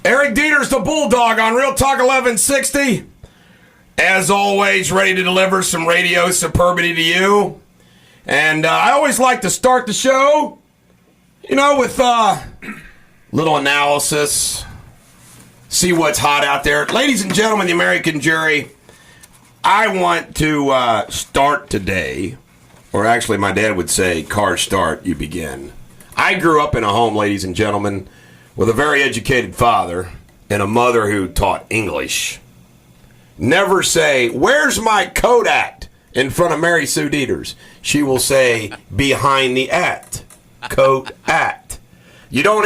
Eric Deters, the Buldog on Real Talk 1160. As always, ready to deliver some radio superbity to you. And I always like to start the show, with little analysis, see what's hot out there. Ladies and gentlemen, the American jury, I want to start today, or actually my dad would say, car start, you begin. I grew up in a home, ladies and gentlemen, with a very educated father and a mother who taught English. Never say, "Where's my coat at?" in front of Mary Sue Deters. She will say, "Behind the at." Coat at. You don't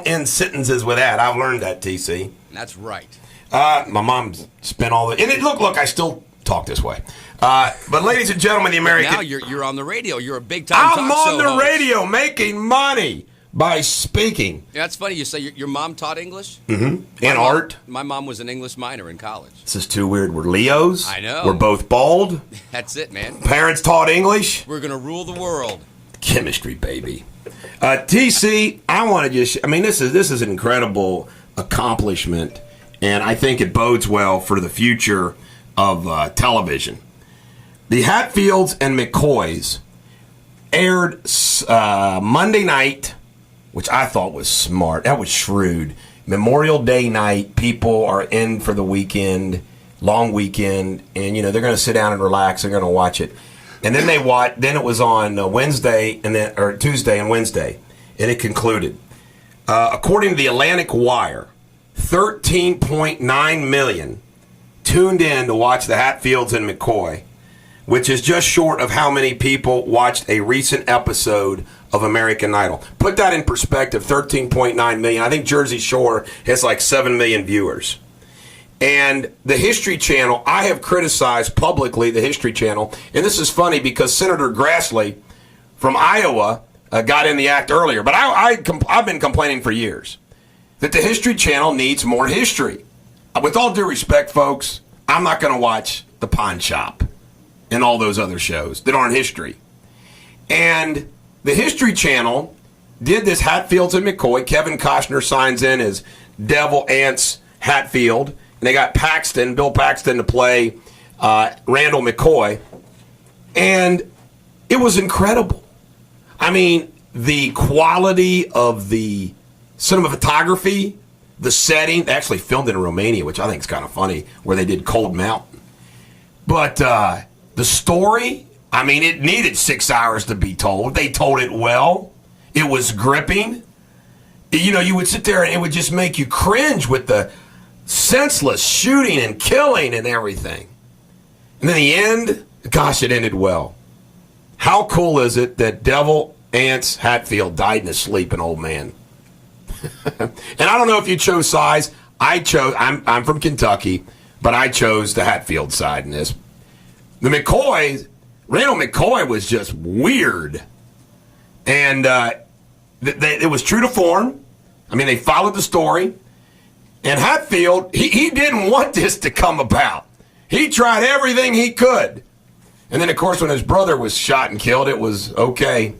end sentences with at. I've learned that, TC. That's right. My mom spent all the... And look, I still talk this way. But ladies and gentlemen, the American... Now you're on the radio. You're a big-time talk show I'm on the host. radio making money by speaking. Yeah, that's funny. You say your mom taught English? Mm-hmm. And art. My mom was an English minor in college. This is too weird. We're Leos. I know. We're both bald. That's it, man. Parents taught English. We're going to rule the world. Chemistry, baby. TC, I want to just... this is an incredible accomplishment, and I think it bodes well for the future of television. The Hatfields and McCoys aired Monday night, which I thought was smart. That was shrewd. Memorial Day night, people are in for the weekend, long weekend, and they're going to sit down and relax. They're going to watch it, and then Then it was on Wednesday or Tuesday and Wednesday, and it concluded. According to the Atlantic Wire, 13.9 million tuned in to watch the Hatfields and McCoy, which is just short of how many people watched a recent episode of American Idol. Put that in perspective, 13.9 million. I think Jersey Shore has like 7 million viewers. And the History Channel, I have criticized publicly the History Channel, and this is funny because Senator Grassley from Iowa got in the act earlier, but I've been complaining for years that the History Channel needs more history. With all due respect, folks, I'm not going to watch The Pawn Shop and all those other shows that aren't history. And the History Channel did this Hatfields and McCoy. Kevin Costner signs in as Devil Anse Hatfield. And they got Bill Paxton, to play Randall McCoy. And it was incredible. The quality of the cinematography, the setting. They actually filmed it in Romania, which I think is kind of funny, where they did Cold Mountain. But the story, it needed 6 hours to be told. They told it well. It was gripping. You would sit there and it would just make you cringe with the senseless shooting and killing and everything. And then the end, gosh, it ended well. How cool is it that Devil Anse Hatfield died in his sleep, an old man? And I don't know if you chose sides. I'm from Kentucky, but I chose the Hatfield side in this. The McCoys, Randall McCoy was just weird. And it was true to form. They followed the story. And Hatfield, he didn't want this to come about. He tried everything he could. And then, of course, when his brother was shot and killed, it was okay.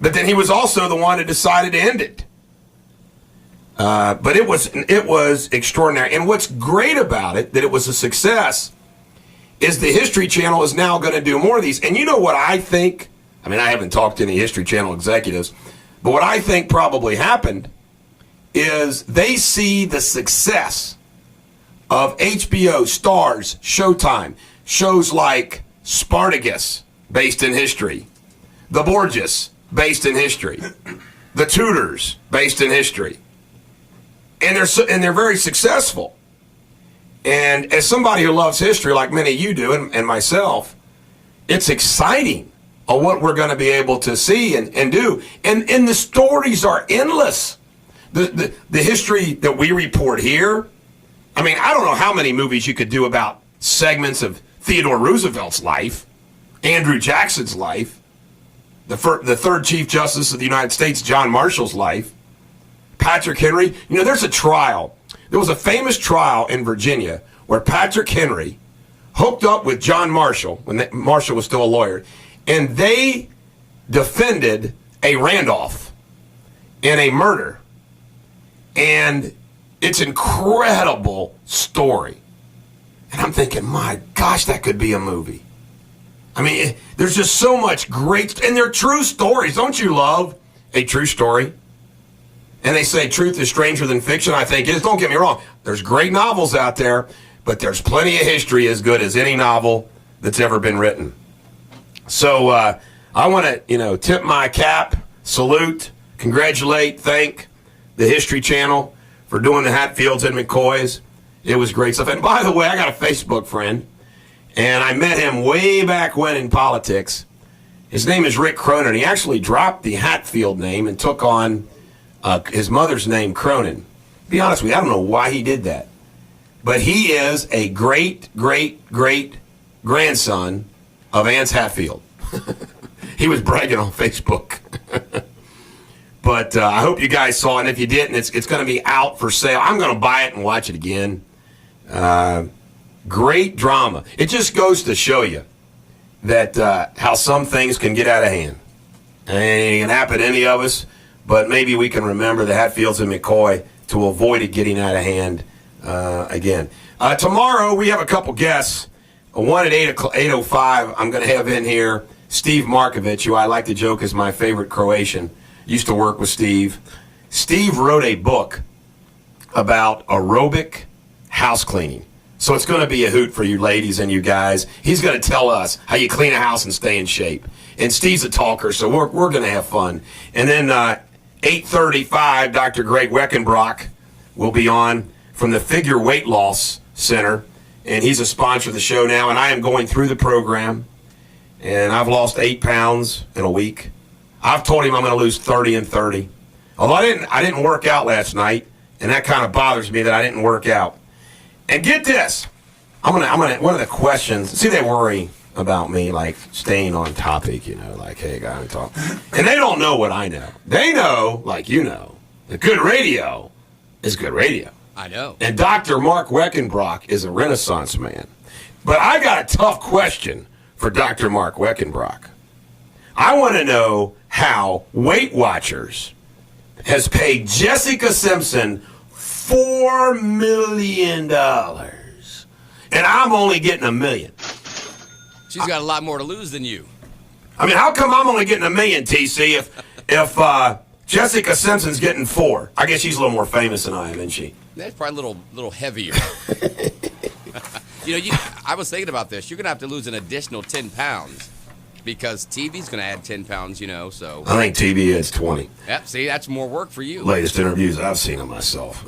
But then he was also the one that decided to end it. But it was extraordinary. And what's great about it, that it was a success, is the History Channel is now going to do more of these. And you know what I think? I haven't talked to any History Channel executives, but what I think probably happened is they see the success of HBO, Starz, Showtime, shows like Spartacus, based in history, The Borgias, based in history, The Tudors, based in history. And they're very successful. And as somebody who loves history, like many of you do, and myself, it's exciting of what we're going to be able to see and do. And the stories are endless. The history that we report here, I don't know how many movies you could do about segments of Theodore Roosevelt's life, Andrew Jackson's life, the third Chief Justice of the United States, John Marshall's life, Patrick Henry. There's a trial. There was a famous trial in Virginia where Patrick Henry, hooked up with John Marshall, when Marshall was still a lawyer, and they defended a Randolph in a murder. And it's an incredible story. And I'm thinking, my gosh, that could be a movie. I mean, there's just so much great, and they're true stories. Don't you love a true story? And they say truth is stranger than fiction. I think it is. Don't get me wrong. There's great novels out there, but there's plenty of history as good as any novel that's ever been written. So I want to, tip my cap, salute, congratulate, thank the History Channel for doing the Hatfields and McCoys. It was great stuff. And by the way, I got a Facebook friend, and I met him way back when in politics. His name is Rick Cronin. He actually dropped the Hatfield name and took on his mother's name, Cronin. To be honest with you, I don't know why he did that. But he is a great, great, great grandson of Anse Hatfield. He was bragging on Facebook. But I hope you guys saw it. And if you didn't, it's going to be out for sale. I'm going to buy it and watch it again. Great drama. It just goes to show you that how some things can get out of hand. And it can happen to any of us, but maybe we can remember the Hatfields and McCoy to avoid it getting out of hand again. Tomorrow we have a couple guests. One at 8:05, I'm going to have in here Steve Markovic, who I like to joke is my favorite Croatian. Used to work with Steve. Steve wrote a book about aerobic house cleaning. So it's going to be a hoot for you ladies and you guys. He's going to tell us how you clean a house and stay in shape. And Steve's a talker, so we're going to have fun. And then 8:35, Dr. Greg Weckenbrock will be on from the Figure Weight Loss Center. And he's a sponsor of the show now. And I am going through the program. And I've lost 8 pounds in a week. I've told him I'm going to lose 30 and 30. Although I didn't work out last night, and that kind of bothers me that I didn't work out. And get this, I'm gonna one of the questions. See, they worry about me like staying on topic, like, hey, guy, talk. And they don't know what I know. They know, like that good radio is good radio. I know. And Dr. Mark Weckenbrock is a Renaissance man. But I got a tough question for Dr. Mark Weckenbrock. I want to know how Weight Watchers has paid Jessica Simpson $4 million. And I'm only getting $1 million. She's got a lot more to lose than you. I mean, how come I'm only getting $1 million, TC, if Jessica Simpson's getting 4? I guess she's a little more famous than I am, isn't she? That's probably a little heavier. I was thinking about this. You're going to have to lose an additional 10 pounds. Because TV's going to add 10 pounds, so. I think TV is 20. Yep, see, that's more work for you. Latest interviews I've seen of myself.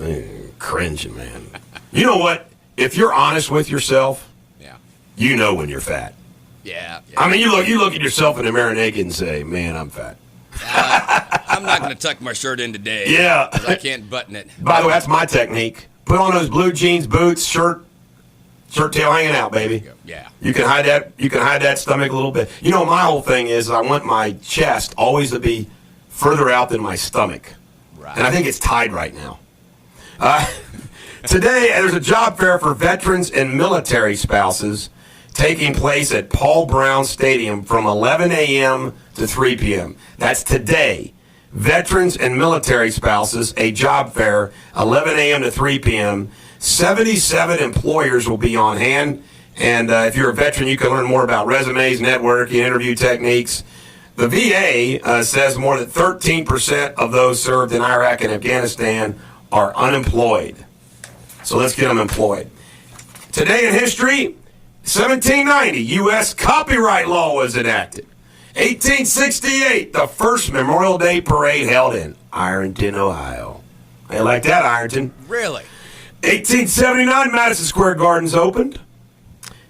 Cringing, man. You know what? If you're honest with yourself, you know when you're fat. Yeah. I mean, you look at yourself in the mirror naked and say, man, I'm fat. I'm not going to tuck my shirt in today. Yeah. Because I can't button it. By the way, that's my technique. Put on those blue jeans, boots, shirt tail hanging out, baby. Yeah. You can hide that stomach a little bit. My whole thing is I want my chest always to be further out than my stomach. Right. And I think it's tied right now. Today, there's a job fair for veterans and military spouses taking place at Paul Brown Stadium from 11 a.m. to 3 p.m. That's today. Veterans and military spouses, a job fair, 11 a.m. to 3 p.m. 77 employers will be on hand, and if you're a veteran, you can learn more about resumes, networking, interview techniques. The VA says more than 13% of those served in Iraq and Afghanistan are unemployed. So let's get them employed. Today in history, 1790, U.S. copyright law was enacted. 1868, the first Memorial Day parade held in Ironton, Ohio. How you like that, Ironton? Really? 1879, Madison Square Gardens opened.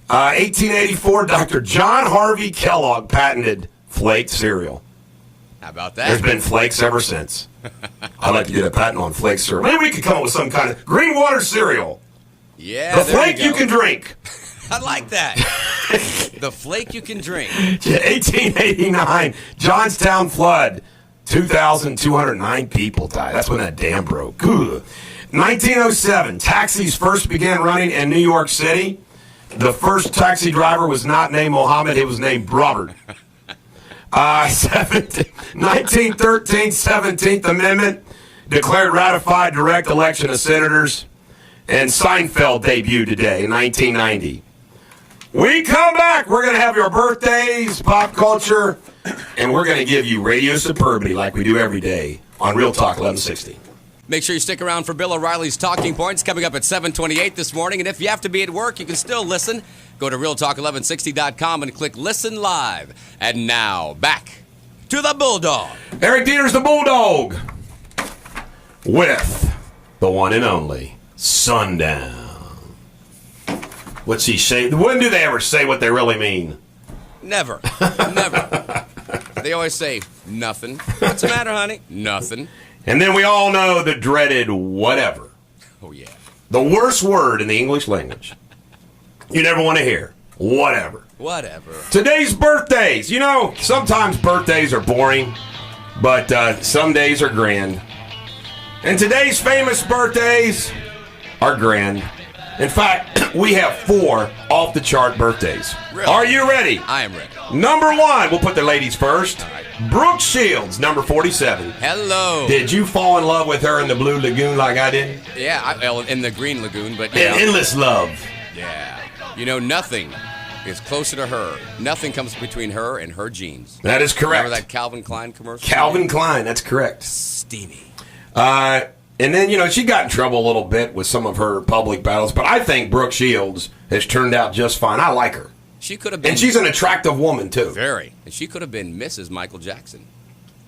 1884, Dr. John Harvey Kellogg patented flake cereal. How about that? There's been flakes ever since. I'd like to get a patent on flake cereal. Maybe we could come up with some kind of green water cereal. Yeah, the flake you can drink. I like that. The flake you can drink. 1889, Johnstown flood. 2,209 people died. That's when that dam broke. Ugh. 1907, taxis first began running in New York City. The first taxi driver was not named Mohammed. He was named Robert. 1913 17th Amendment declared ratified direct election of senators. And Seinfeld debuted today in 1990. We come back. We're going to have your birthdays, pop culture, and we're going to give you radio superbity like we do every day on Real Talk 1160. Make sure you stick around for Bill O'Reilly's Talking Points coming up at 7:28 this morning. And if you have to be at work, you can still listen. Go to realtalk1160.com and click Listen Live. And now, back to the Bulldog. Eric Deters, the Bulldog, with the one and only Sundown. What's he say? When do they ever say what they really mean? Never. Never. They always say, nothing. What's the matter, honey? Nothing. And then we all know the dreaded whatever. Oh, yeah. The worst word in the English language. You never want to hear. Whatever. Whatever. Today's birthdays. You know, sometimes birthdays are boring, but some days are grand. And today's famous birthdays are grand. In fact, we have 4 off-the-chart birthdays. Really? Are you ready? I am ready. Number 1, we'll put the ladies first. All right. Brooke Shields, number 47. Hello. Did you fall in love with her in the Blue Lagoon like I did? Yeah, in the Green Lagoon, but In Endless Love. yeah. You know, nothing is closer to her. Nothing comes between her and her jeans. That is correct. Remember that Calvin Klein commercial? Calvin Klein, that's correct. Steamy. And then, you know, she got in trouble a little bit with some of her public battles, but I think Brooke Shields has turned out just fine. I like her. She could have been. And she's an attractive woman, too. Very. And she could have been Mrs. Michael Jackson.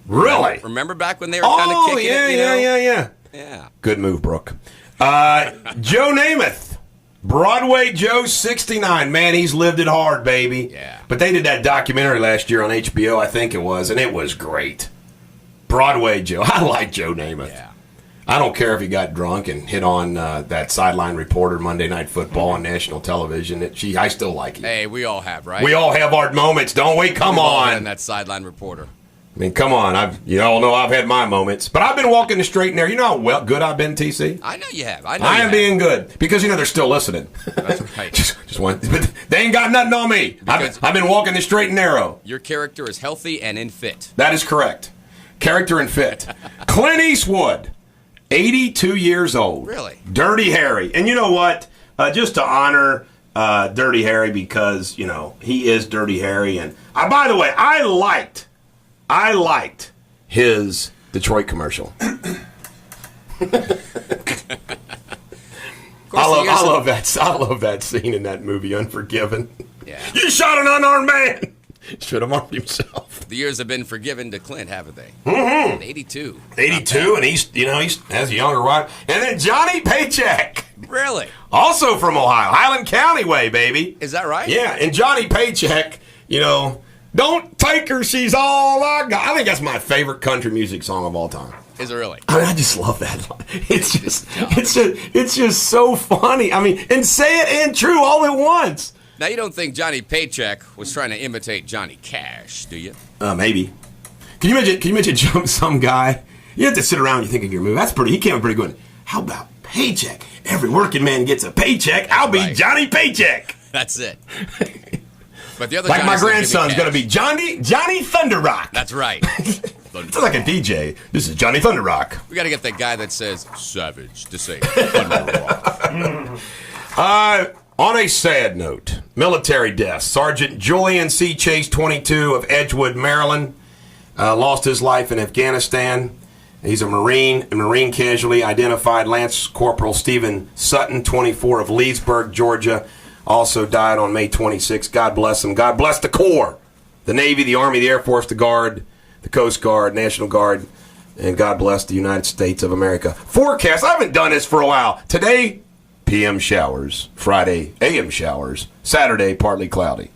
Really? Remember back when they were kind of kicking it, you know? Yeah. Good move, Brooke. Joe Namath. Broadway Joe, 69. Man, he's lived it hard, baby. Yeah. But they did that documentary last year on HBO, I think it was, and it was great. Broadway Joe. I like Joe Namath. Yeah. I don't care if he got drunk and hit on that sideline reporter Monday Night Football on national television. I still like him. Hey, we all have, right? We all have our moments, don't we? Come We've all on. been that sideline reporter. I mean, come on. You all know I've had my moments. But I've been walking the straight and narrow. You know how good I've been, TC? I know you have. I am being good. Because, you know, they're still listening. That's right. just one. But they ain't got nothing on me. I've been walking the straight and narrow. Your character is healthy and in fit. That is correct. Character and fit. Clint Eastwood. 82 years old. Really? Dirty Harry. And you know what? Just to honor Dirty Harry because, you know, he is Dirty Harry. And by the way, I liked his Detroit commercial. I love that scene in that movie, Unforgiven. Yeah. You shot an unarmed man. Should have armed himself. The years have been forgiven to Clint, haven't they? Mm-hmm. 82. 82, and he has a younger wife. And then Johnny Paycheck. Really? Also from Ohio. Highland County way, baby. Is that right? Yeah, and Johnny Paycheck, you know, don't take her, she's all I got. I think that's my favorite country music song of all time. Is it really? I mean, I just love that. It's just so funny. I mean, and say it and true all at once. Now, you don't think Johnny Paycheck was trying to imitate Johnny Cash, do you? Maybe. Can you imagine some guy? You have to sit around and you think of your move. He came up pretty good. How about paycheck? Every working man gets a paycheck. I'll be Johnny Paycheck. That's it. But the other like Johnny's my grandson's going to be Johnny Thunder Rock. That's right. It's like a DJ. This is Johnny Thunder Rock. We got to get that guy that says Savage to say Thunder Rock. On a sad note, military deaths. Sergeant Julian C. Chase, 22, of Edgewood, Maryland, lost his life in Afghanistan. He's a Marine casualty. Identified Lance Corporal Stephen Sutton, 24, of Leesburg, Georgia, also died on May 26. God bless him. God bless the Corps, the Navy, the Army, the Air Force, the Guard, the Coast Guard, National Guard, and God bless the United States of America. Forecast. I haven't done this for a while. Today, PM showers. Friday, AM showers. Saturday, partly cloudy.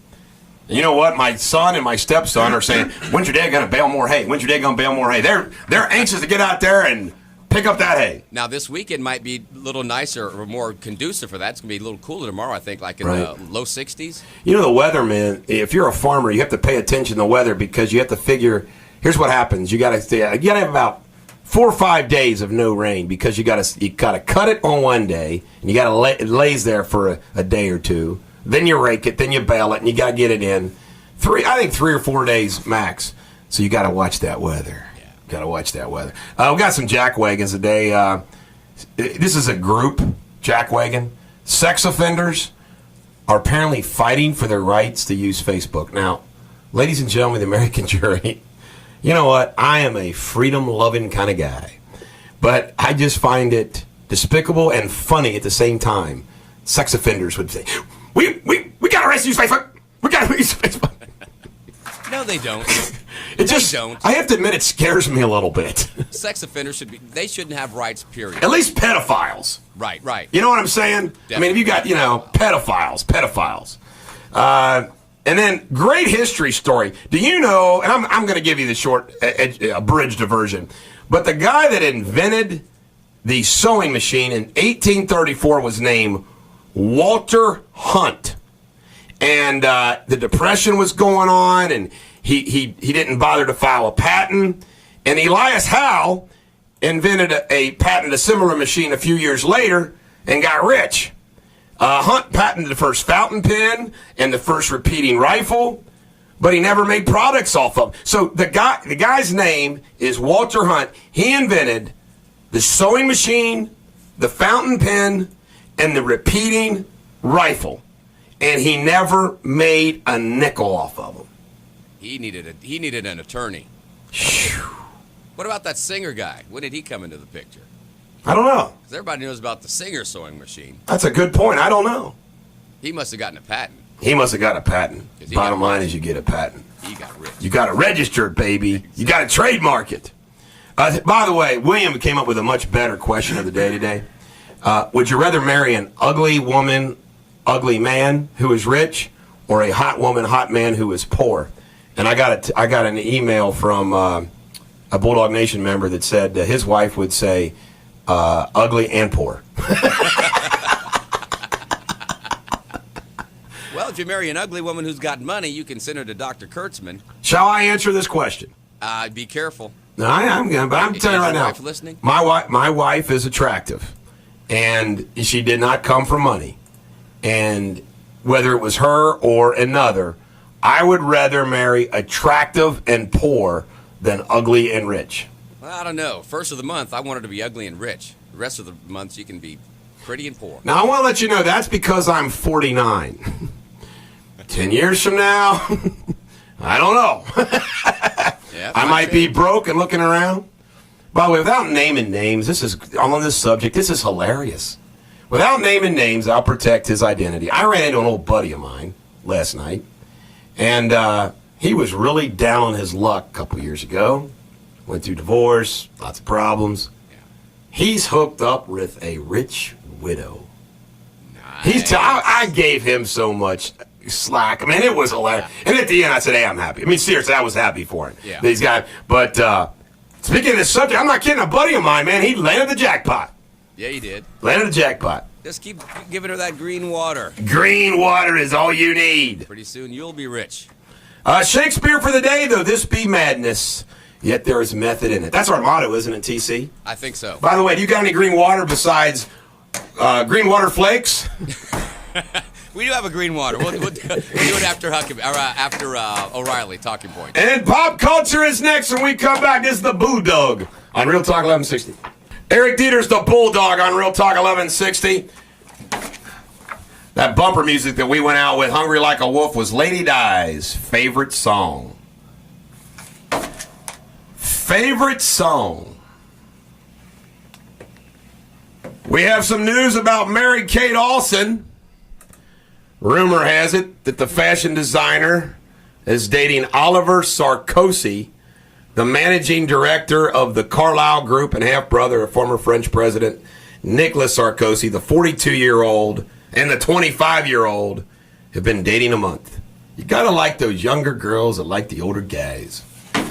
And you know what? My son and my stepson are saying, when's your dad going to bale more hay? When's your dad going to bale more hay? They're anxious to get out there and pick up that hay. Now, this weekend might be a little nicer or more conducive for that. It's going to be a little cooler tomorrow, I think, like in the low 60s. You know, the weather, man, if you're a farmer, you have to pay attention to the weather because you have to figure, here's what happens. You got to have about 4 or 5 days of no rain because you got to cut it on one day and you got to it lays there for a day or two. then you rake it, then you bale it, and you got to get it in. I think 3 or 4 days max. So you got to watch that weather. Yeah. Got to watch that weather. We got some jack wagons today. This is a group, jack wagon. Sex offenders are apparently fighting for their rights to use Facebook. Now, ladies and gentlemen of the American jury, you know what? I am a freedom-loving kind of guy. But I just find it despicable and funny at the same time. Sex offenders would say, we got to arrest you, Facebook. We got to use Facebook. No, they don't. They don't. I have to admit, it scares me a little bit. Sex offenders they shouldn't have rights, period. At least pedophiles. Right. You know what I'm saying? Definitely. I mean, if you got, pedophiles. And then, great history story. Do you know, and I'm going to give you the short, abridged version, but the guy that invented the sewing machine in 1834 was named Walter Hunt. And the Depression was going on, and he didn't bother to file a patent. And Elias Howe invented a similar machine a few years later and got rich. Hunt patented the first fountain pen and the first repeating rifle, but he never made products off of them. So the guy's name is Walter Hunt. He invented the sewing machine, the fountain pen, and the repeating rifle. And he never made a nickel off of them. He needed an attorney. What about that singer guy? When did he come into the picture? I don't know. Because everybody knows about the Singer sewing machine. That's a good point. I don't know. He must have gotten a patent. He must have got a patent. Bottom line is you get a patent. He got rich. You got to register it, baby. Exactly. You got to trademark it. By the way, William came up with a much better question of the day today. Would you rather marry an ugly woman, ugly man who is rich, or a hot woman, hot man who is poor? And I got an email from a Bulldog Nation member that said his wife would say ugly and poor. Well, if you marry an ugly woman who's got money, you can send her to Dr. Kurtzman. Shall I answer this question? Be careful. No, I'm telling you right now. Wife listening? My wife is attractive, and she did not come from money. And whether it was her or another, I would rather marry attractive and poor than ugly and rich. Well, I don't know. First of the month, I want her to be ugly and rich. The rest of the months, you can be pretty and poor. Now, I want to let you know that's because I'm 49. 10 years from now, I don't know. Yeah, I might be broke and looking around. By the way, without naming names, on this subject, this is hilarious. Without naming names, I'll protect his identity. I ran into an old buddy of mine last night, and he was really down on his luck a couple years ago. Went through divorce, lots of problems. Yeah. He's hooked up with a rich widow. Nice. I gave him so much slack. I mean, it was hilarious. And at the end, I said, hey, I'm happy. I mean, seriously, I was happy for him. Yeah. These guys. But speaking of this subject, I'm not kidding. A buddy of mine, man, he landed the jackpot. Yeah, he did. Landed the jackpot. Just keep giving her that green water. Green water is all you need. Pretty soon, you'll be rich. Shakespeare for the day, though. This be madness, yet there is method in it. That's our motto, isn't it, TC? I think so. By the way, do you got any green water besides green water flakes? We do have a green water. We'll do it after O'Reilly talking point. And pop culture is next when we come back. This is the Buldog on Real Talk 1160. Eric Deters, the Bulldog on Real Talk 1160. That bumper music that we went out with, Hungry Like a Wolf, was Lady Di's favorite song. Favorite song. We have some news about Mary Kate Olsen. Rumor has it that the fashion designer is dating Oliver Sarkozy, the managing director of the Carlyle Group and half-brother of former French President Nicolas Sarkozy. The 42-year-old and the 25-year-old have been dating a month. You gotta like those younger girls that like the older guys.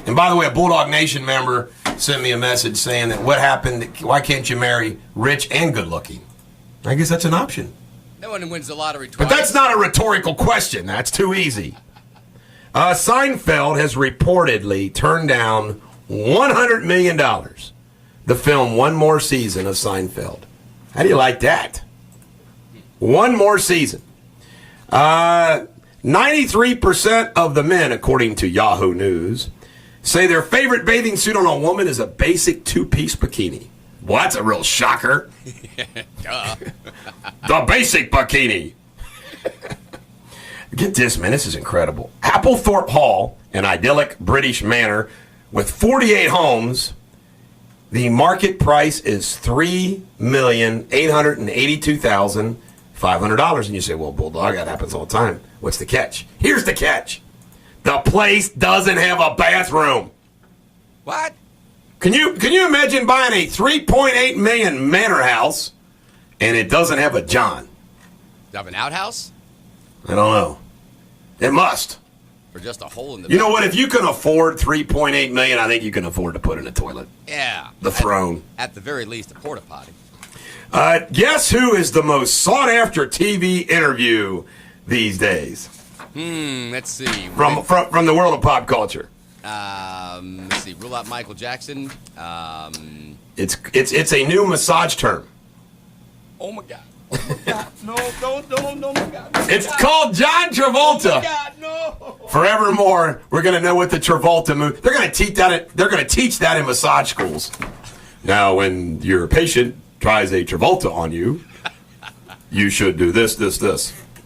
And by the way, a Bulldog Nation member sent me a message saying that what happened, why can't you marry rich and good looking? I guess that's an option. No one wins the lottery twice. But that's not a rhetorical question. That's too easy. Seinfeld has reportedly turned down $100 million to film one more season of Seinfeld. How do you like that? One more season. 93% of the men, according to Yahoo News, say their favorite bathing suit on a woman is a basic two-piece bikini. Well, that's a real shocker. The basic bikini. Get this, man. This is incredible. Applethorpe Hall, an idyllic British manor with 48 homes. The market price is $3,882,500. And you say, well, Buldog, that happens all the time. What's the catch? Here's the catch. The place doesn't have a bathroom. What? Can you imagine buying a $3.8 million manor house and it doesn't have a John? Do you have an outhouse? I don't know. It must. Or just a hole in the You know what? If you can afford $3.8 million, I think you can afford to put in a toilet. Yeah. The throne. At the very least, a porta potty. Guess who is the most sought-after TV interview these days? Let's see. From the world of pop culture. Let's see. Rule out Michael Jackson. It's a new massage term. Oh my God. Oh my God. No, my God. It's called John Travolta. Oh my God, no. Forevermore, we're going to know what the Travolta move. They're going to teach that in massage schools. Now, when your patient tries a Travolta on you, you should do this. They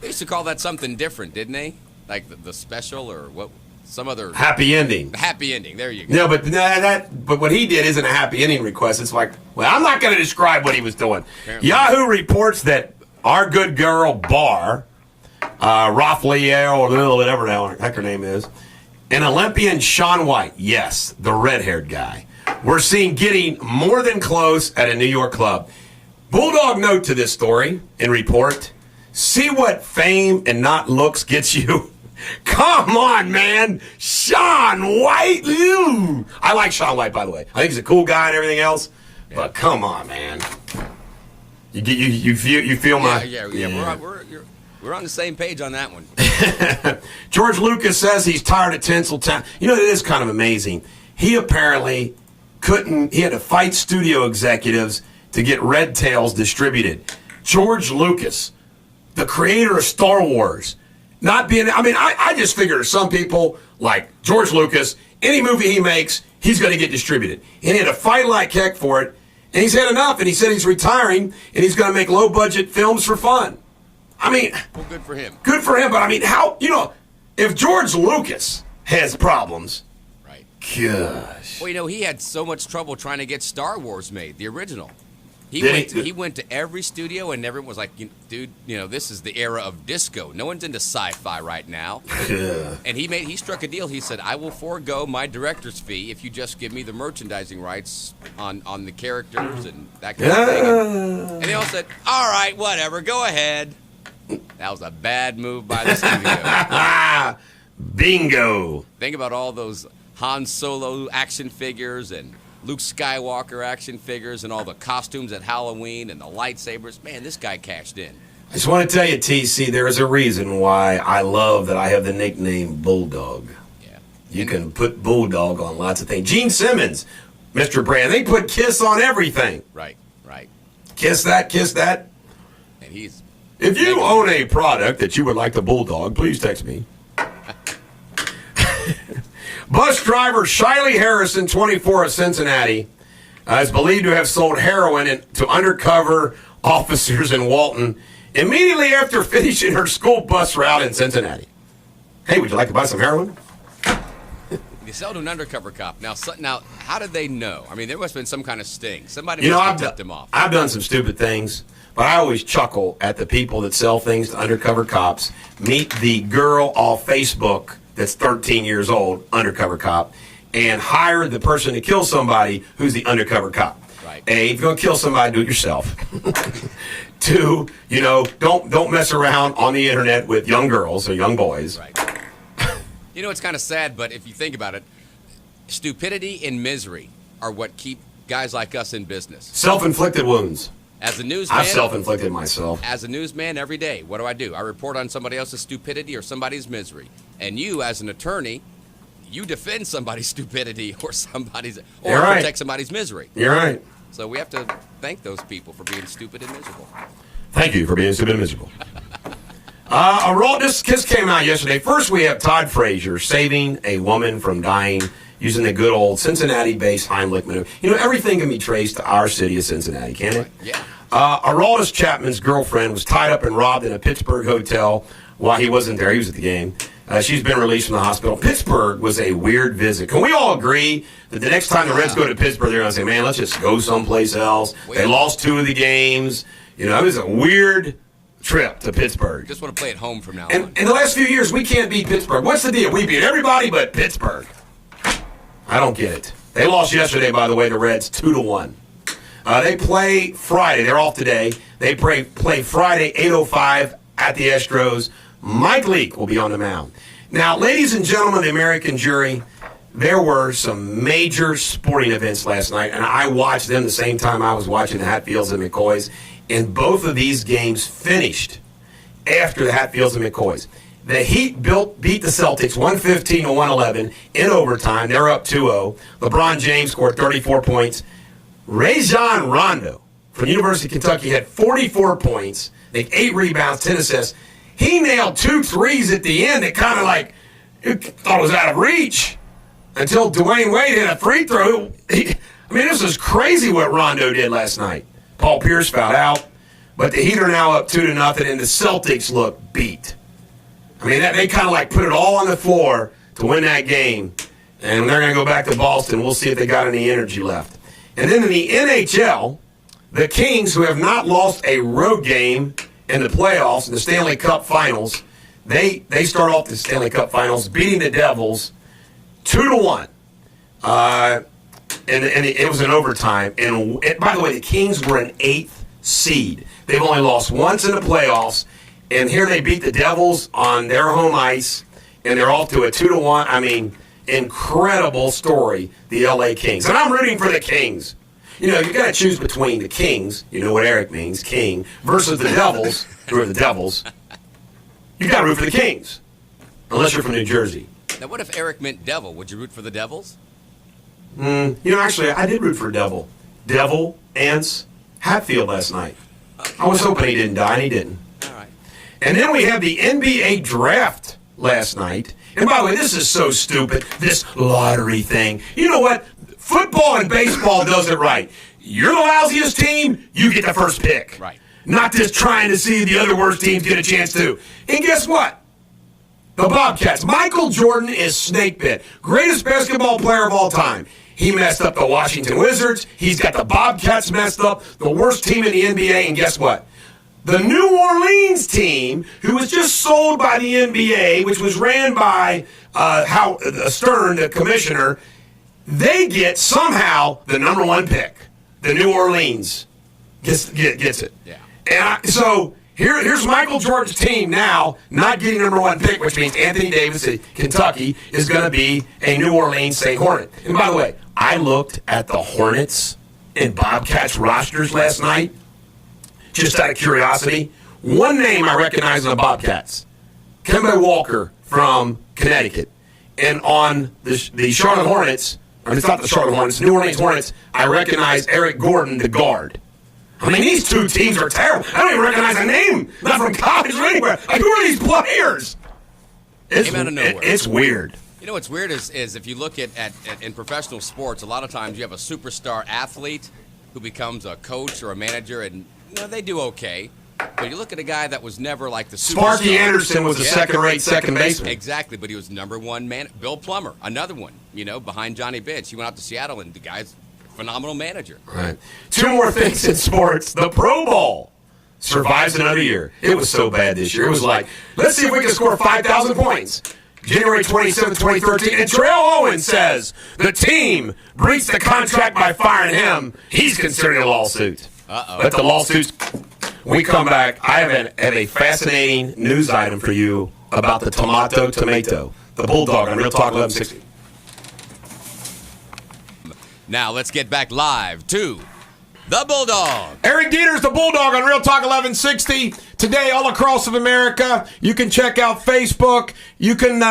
used to call that something different, didn't they? Like the special or what? Some other happy ending. Happy ending. There you go. No, but what he did isn't a happy ending request. It's like, well, I'm not going to describe what he was doing. Apparently. Yahoo reports that our good girl Barr, Raphael or whatever the heck her name is, and Olympian Shaun White, yes, the red-haired guy, we're seeing getting more than close at a New York club. Buldog note to this story and report: see what fame and not looks gets you. Come on, man. Shaun White. Ew. I like Shaun White, by the way. I think he's a cool guy and everything else. But come on, man. You feel my... Yeah. We're on the same page on that one. George Lucas says he's tired of Tinseltown. You know, it is kind of amazing. He apparently he had to fight studio executives to get Red Tails distributed. George Lucas, the creator of Star Wars... I just figured some people, like George Lucas, any movie he makes, he's going to get distributed. And he had to fight like heck for it. And he's had enough. And he said he's retiring, and he's going to make low-budget films for fun. Well, good for him. Good for him. But, how, if George Lucas has problems. Right. Gosh. Well, he had so much trouble trying to get Star Wars made, the original. He went to every studio, and everyone was like, dude, this is the era of disco. No one's into sci-fi right now. Yeah. And he struck a deal. He said, I will forego my director's fee if you just give me the merchandising rights on the characters and that kind of thing. And they all said, all right, whatever, go ahead. That was a bad move by the studio. Bingo. Think about all those Han Solo action figures and Luke Skywalker action figures and all the costumes at Halloween and the lightsabers. Man, this guy cashed in. I just want to tell you, TC, there is a reason why I love that I have the nickname Buldog. Yeah. You can put Buldog on lots of things. Gene Simmons, Mr. Brand, they put Kiss on everything. Right. Kiss that. And he's... If you own a product that you would like the Buldog, please text me. Bus driver Shiley Harrison, 24 of Cincinnati, is believed to have sold heroin to undercover officers in Walton immediately after finishing her school bus route in Cincinnati. Hey, would you like to buy some heroin? They sell to an undercover cop. Now, how did they know? There must have been some kind of sting. Somebody must have tipped him off. I've done some stupid things, but I always chuckle at the people that sell things to undercover cops. Meet the girl off Facebook that's 13 years old, undercover cop, and hire the person to kill somebody who's the undercover cop. Right. A, if you're going to kill somebody, do it yourself. Two, don't mess around on the internet with young girls or young boys. Right. It's kind of sad, but if you think about it, stupidity and misery are what keep guys like us in business. Self-inflicted wounds. As a newsman, I've self-inflicted myself. As a newsman, every day, what do? I report on somebody else's stupidity or somebody's misery. And you, as an attorney, you defend somebody's stupidity or protect somebody's misery. You're right. So we have to thank those people for being stupid and miserable. Thank you for being stupid and miserable. This came out yesterday. First, we have Todd Frazier saving a woman from dying using the good old Cincinnati-based Heimlich maneuver. You know, everything can be traced to our city of Cincinnati, can't it? Yeah. Aroldis Chapman's girlfriend was tied up and robbed in a Pittsburgh hotel while he wasn't there. He was at the game. She's been released from the hospital. Pittsburgh was a weird visit. Can we all agree that the next time the Reds go to Pittsburgh, they're going to say, man, let's just go someplace else. They lost 2 of the games. You know, it was a weird trip to Pittsburgh. Just want to play at home from now on. In the last few years, we can't beat Pittsburgh. What's the deal? We beat everybody but Pittsburgh. I don't get it. They lost yesterday, by the way, the Reds 2-1. They play Friday. They're off today. They play Friday, 8:05 at the Astros. Mike Leake will be on the mound. Now, ladies and gentlemen of the American jury, there were some major sporting events last night, and I watched them the same time I was watching the Hatfields and McCoys, and both of these games finished after the Hatfields and McCoys. The Heat beat the Celtics 115-111 in overtime. They're up 2-0. LeBron James scored 34 points. Rajon Rondo from University of Kentucky had 44 points. They had 8 rebounds, 10 assists. He nailed 2 threes at the end that kind of like, you thought it was out of reach until Dwayne Wade hit a free throw. This is crazy what Rondo did last night. Paul Pierce fouled out, but the Heat are now up 2-0, and the Celtics look beat. They kind of like put it all on the floor to win that game, and they're going to go back to Boston. We'll see if they got any energy left. And then in the NHL, the Kings, who have not lost a road game in the playoffs, in the Stanley Cup Finals, they start off the Stanley Cup Finals beating the Devils 2-1. And it was in overtime. And by the way, the Kings were an 8th seed. They've only lost once in the playoffs. And here they beat the Devils on their home ice, and they're off to a 2-1. Incredible story, the L.A. Kings. And I'm rooting for the Kings. You know, you got to choose between the Kings, you know what Eric means, King, versus the Devils, who are the Devils. You got to root for the Kings, unless you're from New Jersey. Now, what if Eric meant devil? Would you root for the Devils? Actually, I did root for Devil. Devil, Ants, Hatfield last night. I was hoping he didn't die, and he didn't. All right. And then we have the NBA draft last night. And by the way, this is so stupid, this lottery thing. You know what? Football and baseball does it right. You're the lousiest team, you get the first pick. Right. Not just trying to see the other worst teams get a chance too. And guess what? The Bobcats. Michael Jordan is snake bit. Greatest basketball player of all time. He messed up the Washington Wizards. He's got the Bobcats messed up, the worst team in the NBA. And guess what? The New Orleans team, who was just sold by the NBA, which was ran by Howard Stern, the commissioner, they get somehow the number 1 pick. The New Orleans gets it. Yeah. And so here's Michael Jordan's team now not getting number 1 pick, which means Anthony Davis at Kentucky is going to be a New Orleans St. Hornet. And by the way, I looked at the Hornets and Bobcats rosters last night. Just out of curiosity, one name I recognize in the Bobcats, Kemba Walker from Connecticut. And on the Charlotte Hornets, it's not the Charlotte Hornets, New Orleans Hornets, I recognize Eric Gordon, the guard. These 2 teams are terrible. I don't even recognize a name, not from college or anywhere. Who are these players? Came out of nowhere. It's weird. You know what's weird is if you look at in professional sports, a lot of times you have a superstar athlete who becomes a coach or a manager, and they do okay. But you look at a guy that was never like the superstar. Sparky Anderson was a second-rate second baseman. Exactly, but he was number 1 man. Bill Plummer, another one, behind Johnny Bench. He went out to Seattle, and the guy's a phenomenal manager. Right. 2 more things in sports. The Pro Bowl survives another year. It was so bad this year. It was like, let's see if we can score 5,000 points. January 27, 2013, and Terrell Owens says the team breached the contract by firing him. He's considering a lawsuit. But the lawsuits, when we come back, I have a fascinating news item for you about the tomato, the Buldog on Real Talk 1160. Now let's get back live to the Buldog. Eric Deters, the Buldog on Real Talk 1160. Today, all across of America, you can check out Facebook. You can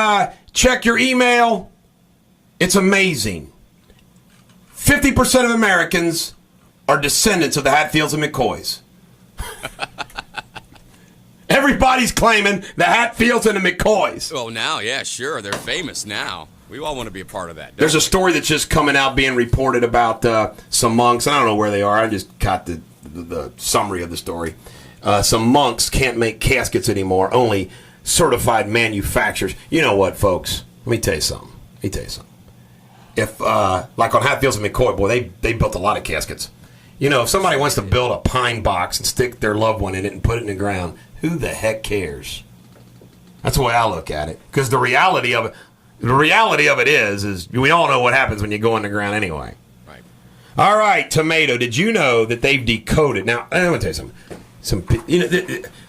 check your email. It's amazing. 50% of Americans are descendants of the Hatfields and McCoys. Everybody's claiming the Hatfields and the McCoys. Well, now, yeah, sure. They're famous now. We all want to be a part of that. There's a story that's just coming out being reported about some monks. I don't know where they are. I just got the summary of the story. Some monks can't make caskets anymore. Only certified manufacturers. You know what, folks? Let me tell you something. If, like on Hatfields and McCoy, boy, they built a lot of caskets. You know, if somebody wants to build a pine box and stick their loved one in it and put it in the ground, who the heck cares? That's the way I look at it. Because the reality of it is we all know what happens when you go in the ground anyway. Right. All right, tomato. Did you know that they've decoded? Now, I'm going to tell you something.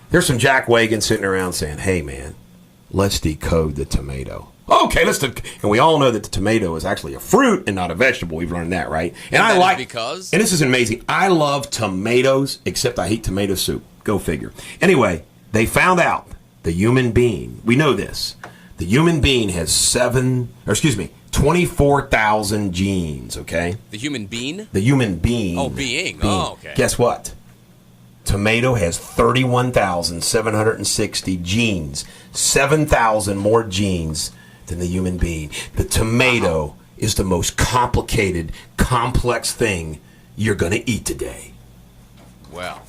There's some jackwagons sitting around saying, hey, man, let's decode the tomato. Okay, and we all know that the tomato is actually a fruit and not a vegetable. We've learned that, right? And I like because, and this is amazing. I love tomatoes, except I hate tomato soup. Go figure. Anyway, they found out the human being. We know this. The human being has 24,000 genes. Okay. The human being. The human being. Oh, being. Oh, okay. Guess what? Tomato has 31,760 genes. 7,000 more genes than the human being. The tomato is the most complicated, complex thing you're going to eat today. Well,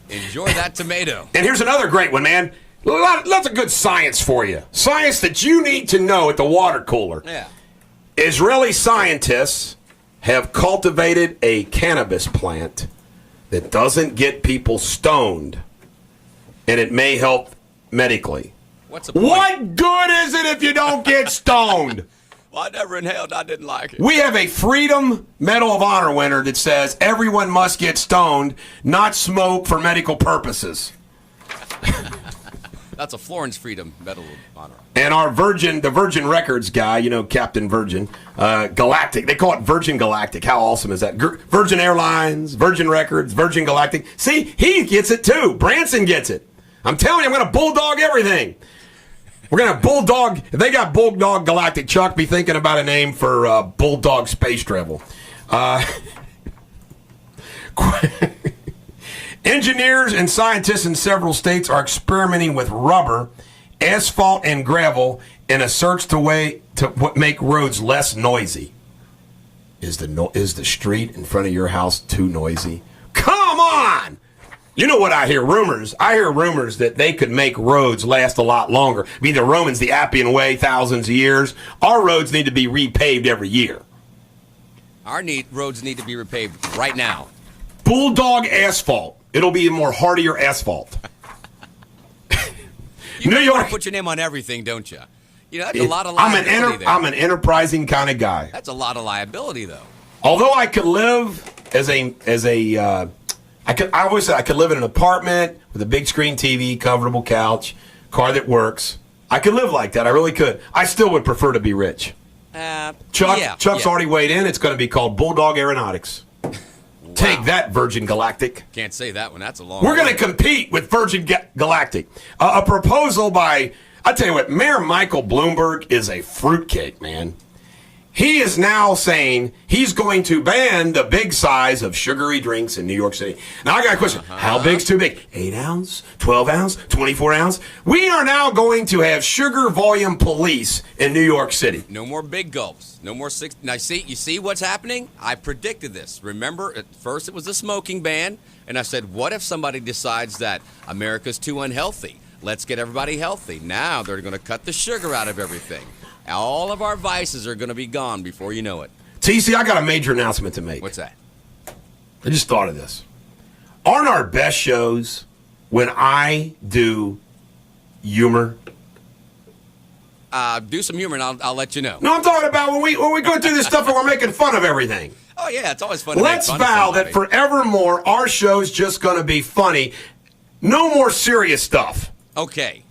enjoy that tomato. And here's another great one, man. Lots of good science for you. Science that you need to know at the water cooler. Yeah. Israeli scientists have cultivated a cannabis plant that doesn't get people stoned, and it may help medically. What's the point? What good is it if you don't get stoned? Well, I never inhaled. I didn't like it. We have a Freedom Medal of Honor winner that says everyone must get stoned, not smoke for medical purposes. That's a Florence Freedom Medal of Honor. And our the Virgin Records guy, you know, Captain Virgin, Galactic. They call it Virgin Galactic. How awesome is that? Virgin Airlines, Virgin Records, Virgin Galactic. See, he gets it too. Branson gets it. I'm telling you, I'm going to bulldog everything. We're going to bulldog. If they got Bulldog Galactic, Chuck, be thinking about a name for Bulldog Space Travel. Engineers and scientists in several states are experimenting with rubber, asphalt, and gravel in a search to make roads less noisy. Is the street in front of your house too noisy? Come on! You know what I hear rumors? I hear rumors that they could make roads last a lot longer. I mean, the Romans, the Appian Way, thousands of years. Our roads need to be repaved every year. Our roads need to be repaved right now. Bulldog asphalt. It'll be a more hardier asphalt. New York. Put your name on everything, don't you? You know, that's a lot of liability I'm an enterprising kind of guy. That's a lot of liability, though. Although I could live I always said I could live in an apartment with a big screen TV, comfortable couch, car that works. I could live like that. I really could. I still would prefer to be rich. Chuck's already weighed in. It's going to be called Bulldog Aeronautics. Wow. Take that, Virgin Galactic. Can't say that one. That's a long We're going to compete with Virgin Galactic. A proposal by, I tell you what, Mayor Michael Bloomberg is a fruitcake, man. He is now saying he's going to ban the big size of sugary drinks in New York City. Now, I got a question. How big's too big? 8 ounce, 12 ounce, 24 ounce? We are now going to have sugar volume police in New York City. No more big gulps. No more six. Now, you see what's happening? I predicted this. Remember, at first it was a smoking ban, and I said, what if somebody decides that America's too unhealthy? Let's get everybody healthy. Now they're going to cut the sugar out of everything. All of our vices are going to be gone before you know it. TC, I got a major announcement to make. What's that? I just thought of this. Aren't our best shows when I do humor? Do some humor, and I'll let you know. No, I'm talking about when we go through this stuff and we're making fun of everything. Oh, yeah, it's always fun to Let's make fun vow of that forevermore our show's just going to be funny. No more serious stuff. Okay.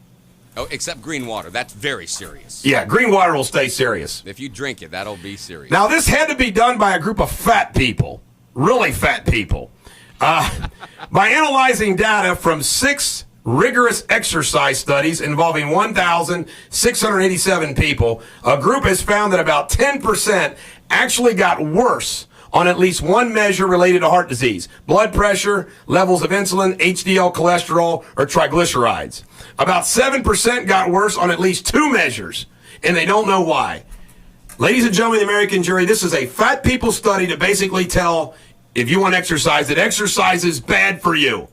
Oh, except green water. That's very serious. Yeah, green water will stay serious. If you drink it, that'll be serious. Now, this had to be done by a group of fat people, really fat people, by analyzing data from 6 rigorous exercise studies involving 1,687 people. A group has found that about 10% actually got worse on at least one measure related to heart disease: blood pressure, levels of insulin, HDL cholesterol, or triglycerides. About 7% got worse on at least two measures, and they don't know why. Ladies and gentlemen of the American jury, this is a fat people study to basically tell, if you want exercise, that exercise is bad for you.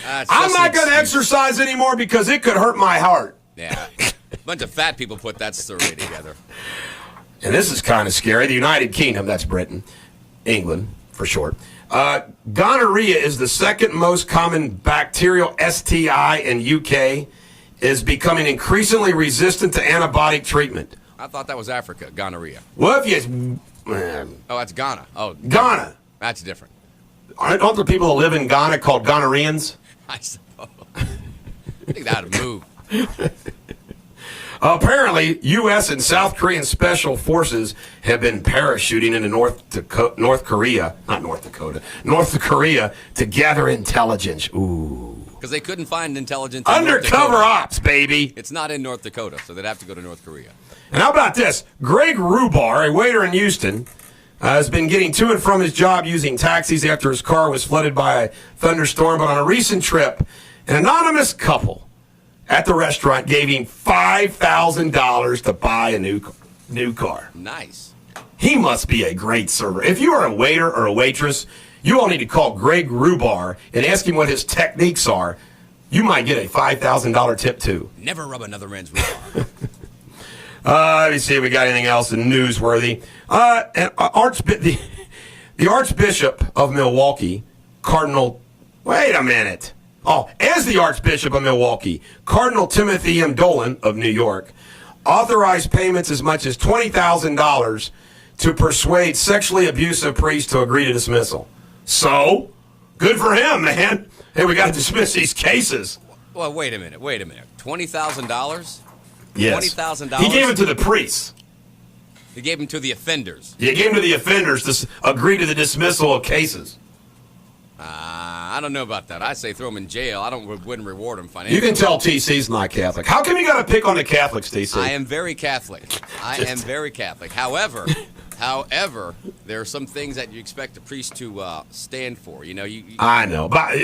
I'm not going to exercise anymore because it could hurt my heart. Yeah. A bunch of fat people put that survey together. And this is kind of scary. The United Kingdom, that's Britain, England for short. Gonorrhea is the second most common bacterial STI in UK, is becoming increasingly resistant to antibiotic treatment. I thought that was Africa, gonorrhea. Well, if you... Oh, that's Ghana. Oh, Ghana. That's different. Aren't there people that live in Ghana called gonorrheans? I suppose. I think that would move. Apparently, U.S. and South Korean special forces have been parachuting into North Korea to gather intelligence. Ooh. Because they couldn't find intelligence. Undercover ops, baby. It's not in North Dakota, so they'd have to go to North Korea. And how about this? Greg Rubar, a waiter in Houston, has been getting to and from his job using taxis after his car was flooded by a thunderstorm. But on a recent trip, an anonymous couple at the restaurant gave him $5,000 to buy a new car. Nice. He must be a great server. If you are a waiter or a waitress, you all need to call Greg Rubar and ask him what his techniques are. You might get a $5,000 tip, too. Never rub another man's rhubarb. Let me see if we got anything else newsworthy. The Archbishop of Milwaukee, Cardinal... Wait a minute. As the Archbishop of Milwaukee, Cardinal Timothy M. Dolan of New York authorized payments as much as $20,000 to persuade sexually abusive priests to agree to dismissal. So, good for him, man. Hey, we got to dismiss these cases. Well, wait a minute. $20,000? Yes. $20,000? He gave it to the priests. He gave them to the offenders. He gave them to the offenders to agree to the dismissal of cases. I don't know about that. I say throw him in jail. Wouldn't reward him financially. You can tell TC's not Catholic. How come you got to pick on the Catholics, TC? I am very Catholic. However, there are some things that you expect a priest to stand for. You know, I know, but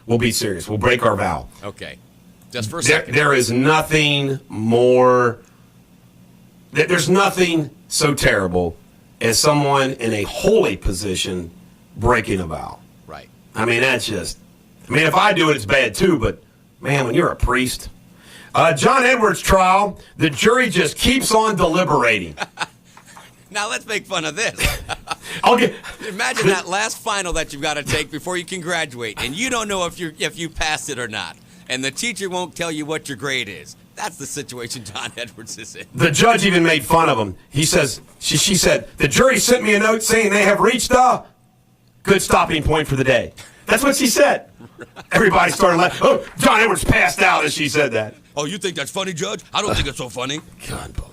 we'll be serious. We'll break our vow. Okay. Just for a second. There is nothing more... There's nothing so terrible as someone in a holy position breaking a vow. Right. I mean, that's just... if I do it, it's bad too, but, man, when you're a priest... John Edwards' trial, the jury just keeps on deliberating. Now let's make fun of this. Imagine that last final that you've got to take before you can graduate, and you don't know if you passed it or not, and the teacher won't tell you what your grade is. That's the situation John Edwards is in. The judge even made fun of him. He says, she said, the jury sent me a note saying they have reached a good stopping point for the day. That's what she said. Everybody started laughing. Oh, John Edwards passed out as she said that. Oh, you think that's funny, Judge? I don't think it's so funny. God, boy.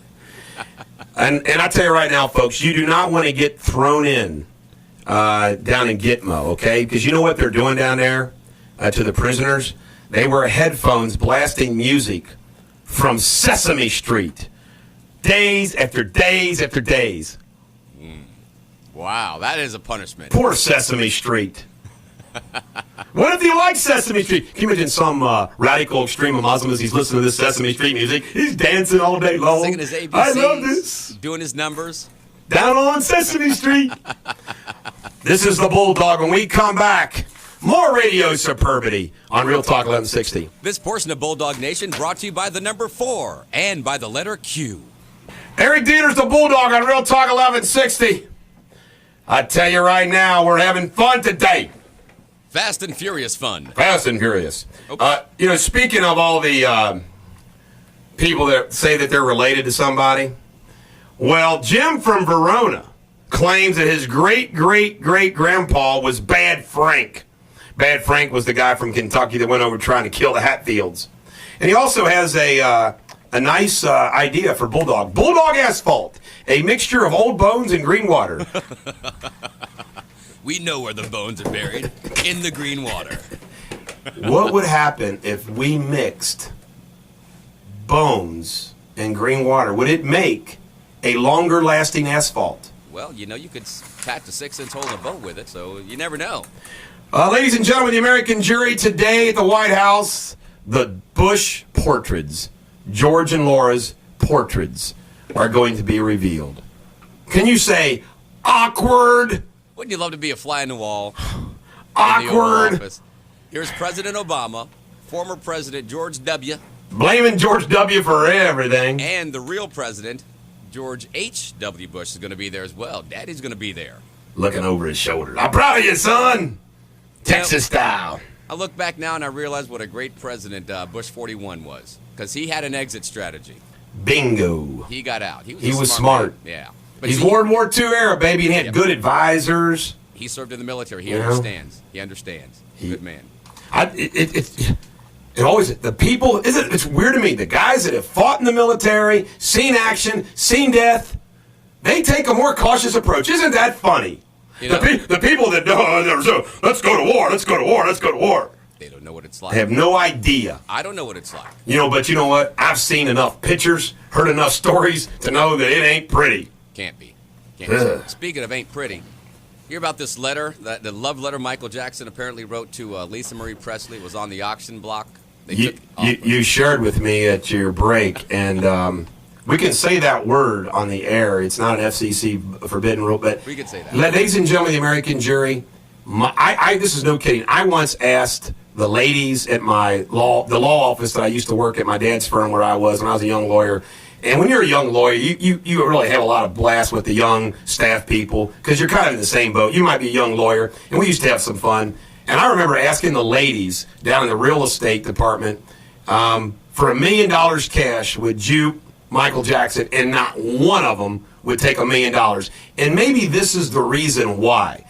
And I tell you right now, folks, you do not want to get thrown in down in Gitmo, okay? Because you know what they're doing down there to the prisoners? They wear headphones blasting music from Sesame Street. Days after days after days. Wow, that is a punishment. Poor Sesame Street. What if you like Sesame Street? Can you imagine some radical extreme Muslim as he's listening to this Sesame Street music? He's dancing all day long. Singing his ABCs. I love this. Doing his numbers. Down on Sesame Street. This is the Bulldog. When we come back, more Radio Superbity on Real Talk 1160. This portion of Bulldog Nation brought to you by the number 4 and by the letter Q. Eric Deters, the Bulldog on Real Talk 1160. I tell you right now, we're having fun today. Fast and Furious fun. Fast and Furious. Speaking of all the people that say that they're related to somebody, well, Jim from Verona claims that his great-great-great-grandpa was Bad Frank. Bad Frank was the guy from Kentucky that went over trying to kill the Hatfields. And he also has a nice idea for Bulldog. Bulldog Asphalt, a mixture of old bones and green water. We know where the bones are buried, in the green water. What would happen if we mixed bones and green water? Would it make a longer-lasting asphalt? well, you could patch a 6-inch hole in a boat with it, so you never know. Ladies and gentlemen, the American jury today at the White House, the Bush portraits, George and Laura's portraits, are going to be revealed. Can you say awkward? Wouldn't you love to be a fly on the wall? Awkward. In the Oval Office? Here's President Obama, former President George W. Blaming George W. for everything. And the real president, George H.W. Bush, is going to be there as well. Daddy's going to be there. Looking over his shoulder. I'm proud of you, son. Texas style. I look back now and I realize what a great president Bush 41 was, because he had an exit strategy. Bingo. He got out. He was smart. Man. Yeah. But He's World War II era, baby, and he had good advisors. He served in the military. He understands. He understands. Good man. It always, the people, it's weird to me, the guys that have fought in the military, seen action, seen death, they take a more cautious approach. Isn't that funny? The people that, let's go to war, let's go to war, let's go to war. They don't know what it's like. They have no idea. I don't know what it's like. But you know what? I've seen enough pictures, heard enough stories to know that it ain't pretty. Can't be. Speaking of ain't pretty, hear about this letter, the love letter Michael Jackson apparently wrote to Lisa Marie Presley. It was on the auction block. You shared with me at your break, and we can say that word on the air. It's not an FCC forbidden rule, but we can say that. Ladies and gentlemen, the American jury, this is no kidding. I once asked the ladies at the law office that I used to work at my dad's firm where I was when I was a young lawyer. And when you're a young lawyer, you really have a lot of blast with the young staff people because you're kind of in the same boat. You might be a young lawyer, and we used to have some fun. And I remember asking the ladies down in the real estate department, for $1 million cash, would you, Michael Jackson, and not one of them would take $1 million. And maybe this is the reason why.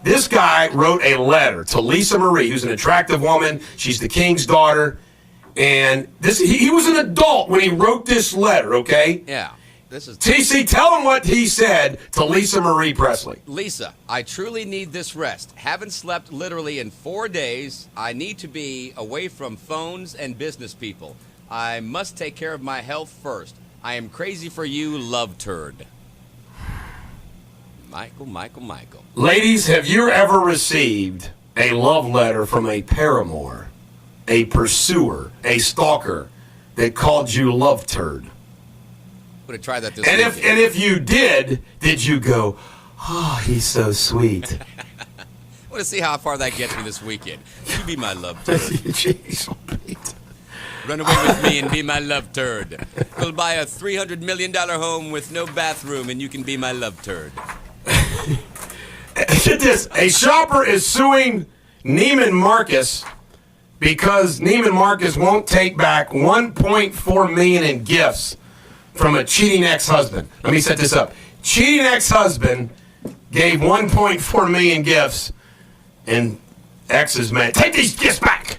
This guy wrote a letter to Lisa Marie, who's an attractive woman. She's the king's daughter. And he was an adult when he wrote this letter, okay? Yeah. This is TC, tell him what he said to Lisa Marie Presley. Lisa, I truly need this rest. Haven't slept literally in 4 days. I need to be away from phones and business people. I must take care of my health first. I am crazy for you, love turd. Michael. Ladies, have you ever received a love letter from a paramour, a pursuer, a stalker that called you love turd? Would have tried that this and weekend. if you did you go, oh, he's so sweet? I want to see how far that gets me this weekend. You be my love turd. Jeez, Pete. Run away with me and be my love turd. We'll buy a $300 million home with no bathroom, and you can be my love turd. Get this. A shopper is suing Neiman Marcus because Neiman Marcus won't take back $1.4 million in gifts from a cheating ex-husband. Let me set this up. Cheating ex-husband gave $1.4 million gifts, and ex is mad. Take these gifts back.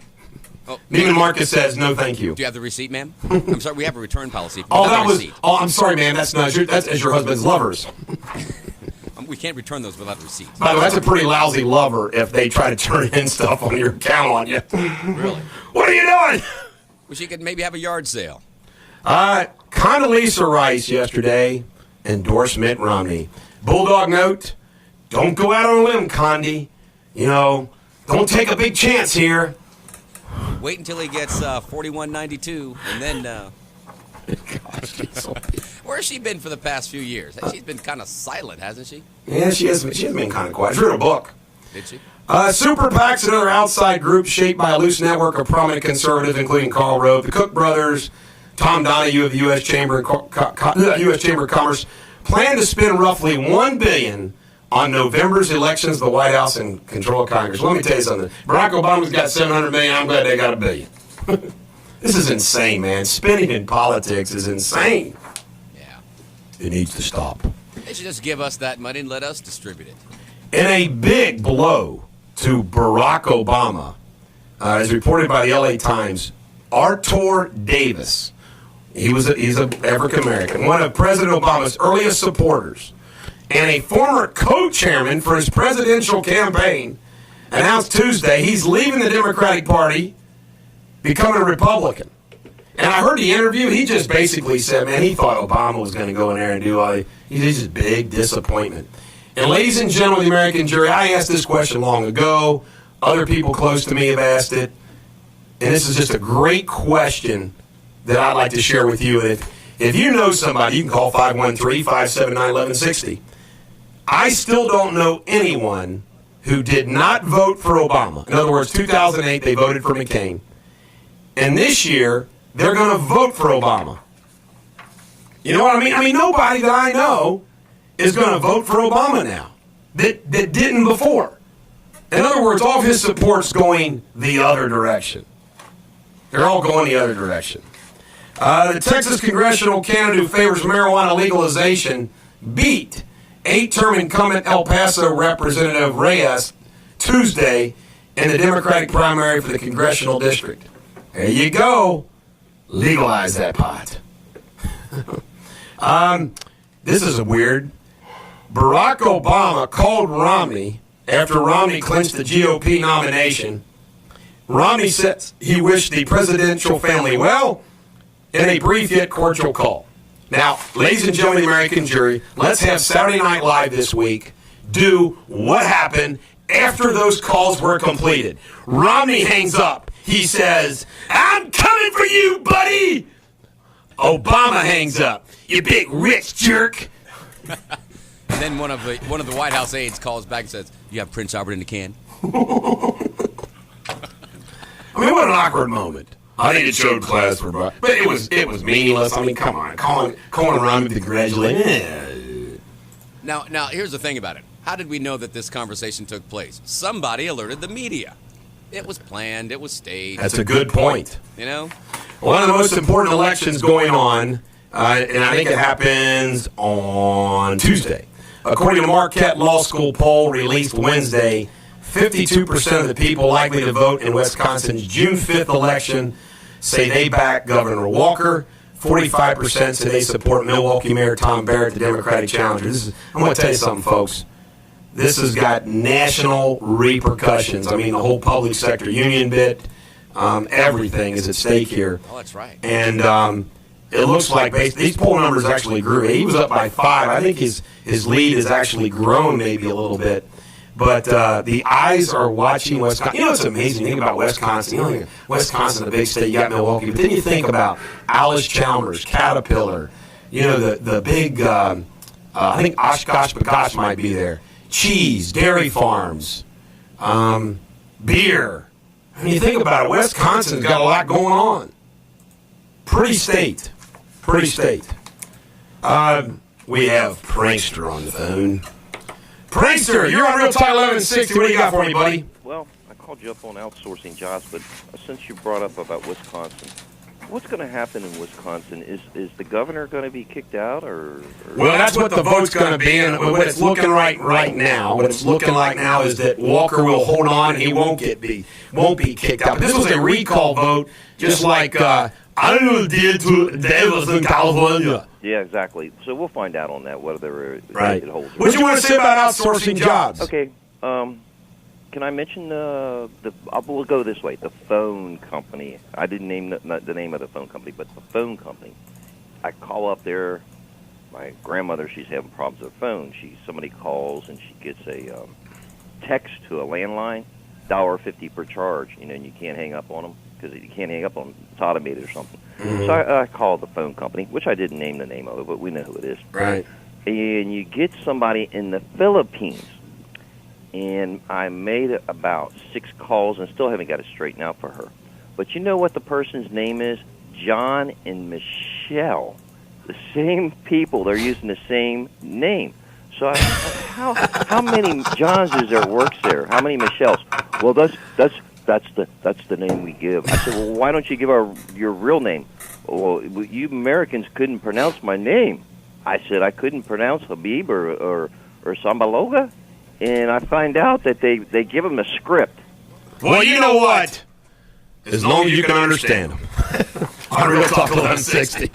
Oh, Neiman Marcus says, no, thank you. Do you have the receipt, ma'am? I'm sorry, we have a return policy. I'm sorry, man. That's as your husband's lovers. We can't return those without a receipt. By the way, that's a pretty lousy lover if they try to turn in stuff on your account on you. Really? What are you doing? Wish you could maybe have a yard sale. Condoleezza Rice yesterday endorsed Mitt Romney. Buldog note, don't go out on a limb, Condi. Don't take a big chance here. Wait until he gets 4192, and then... Gosh, she's so where's she been for the past few years? She's been kind of silent, hasn't she? Yeah, she has been kind of quiet. She wrote a book. Did she? Super PACs and other outside groups shaped by a loose network of prominent conservatives, including Karl Rove, the Cook brothers, Tom Donahue of the U.S. Chamber of Commerce, plan to spend roughly $1 billion on November's elections, the White House, and control of Congress. Let me tell you something. Barack Obama's got $700 million. I'm glad they got $1 billion. This is insane, man. Spending in politics is insane. Yeah. It needs to stop. They should just give us that money and let us distribute it. In a big blow to Barack Obama, as reported by the L.A. Times, Artur Davis, he's an African-American, one of President Obama's earliest supporters, and a former co-chairman for his presidential campaign, announced Tuesday he's leaving the Democratic Party, becoming a Republican. And I heard the interview. He just basically said, man, he thought Obama was going to go in there and do all. He's just big disappointment. And ladies and gentlemen of the American jury, I asked this question long ago. Other people close to me have asked it. And this is just a great question that I'd like to share with you. If you know somebody, you can call 513-579-1160. I still don't know anyone who did not vote for Obama. In other words, 2008, they voted for McCain. And this year, they're going to vote for Obama. You know what I mean? I mean, nobody that I know is going to vote for Obama now that didn't before. In other words, all of his support's going the other direction. They're all going the other direction. The Texas congressional candidate who favors marijuana legalization beat 8-term incumbent El Paso Representative Reyes Tuesday in the Democratic primary for the congressional district. There you go. Legalize that pot. This is weird. Barack Obama called Romney after Romney clinched the GOP nomination. Romney says he wished the presidential family well in a brief yet cordial call. Now, ladies and gentlemen of the American jury, let's have Saturday Night Live this week do what happened after those calls were completed. Romney hangs up. He says, I'm coming for you, buddy. Obama hangs up. You big rich jerk. And then one of the White House aides calls back and says, "You have Prince Albert in the can." I mean, what an awkward moment. I think it showed class for Barack, but it was meaningless. I mean, come on, calling Romney to congratulate. Now, here's the thing about it. How did we know that this conversation took place? Somebody alerted the media. It was planned. It was staged. That's a good point. You know? One of the most important elections going on, and I think it happens on Tuesday. According to Marquette Law School poll released Wednesday, 52% of the people likely to vote in Wisconsin's June 5th election say they back Governor Walker. 45% say they support Milwaukee Mayor Tom Barrett, the Democratic challenger. I'm going to tell you something, folks. This has got national repercussions. I mean, the whole public sector union bit, everything is at stake here. Oh, that's right. And it looks like these poll numbers actually grew. He was up by 5. I think his lead has actually grown maybe a little bit. But the eyes are watching Wisconsin. You know, it's amazing. You think about Wisconsin. You know, Wisconsin, a big state. You got Milwaukee. But then you think about Alice Chalmers, Caterpillar. You know, the big, I think Oshkosh Bagosh might be there. Cheese, dairy farms, beer. I mean, you think about it, Wisconsin's got a lot going on. Pretty state. We have Prankster on the phone. Prankster, you're on Real Talk 1160. What do you got for me, buddy? Well, I called you up on outsourcing jobs, but since you brought up about Wisconsin, what's going to happen in Wisconsin? Is the governor going to be kicked out, or? Well, that's what the vote's going to be, and what it's looking right now. What it's looking like now is that Walker will hold on, and he won't be kicked out. But this was a recall vote, just like I did to Davis in California. Yeah, exactly. So we'll find out on that whether it holds. What do you want to say about outsourcing jobs? Okay. Can I mention we'll go this way. The phone company. I didn't name the name of the phone company, but the phone company. I call up there. My grandmother, she's having problems with her phone. Somebody calls and she gets a text to a landline, $1.50 per charge. You know, and you can't hang up on them because you can't hang up on them. It's automated or something. Mm-hmm. So I called the phone company, which I didn't name the name of it, but we know who it is. Right. And you get somebody in the Philippines. And I made about 6 calls and still haven't got it straightened out for her. But you know what the person's name is? John and Michelle. The same people. They're using the same name. So how many Johns is there works there? How many Michelles? Well, that's the name we give. I said, well, why don't you give your real name? Well, you Americans couldn't pronounce my name. I said I couldn't pronounce Habib or Sambaloga. And I find out that they give them a script. Well, you know what? As long as you can understand them. On Real Talk 1160.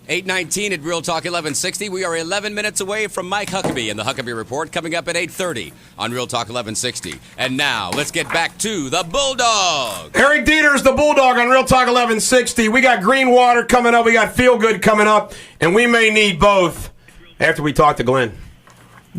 8:19 at Real Talk 1160. We are 11 minutes away from Mike Huckabee and the Huckabee Report coming up at 8:30 on Real Talk 1160. And now, let's get back to the Bulldog. Eric Deters, the Bulldog on Real Talk 1160. We got Greenwater coming up. We got Feel Good coming up. And we may need both after we talk to Glenn.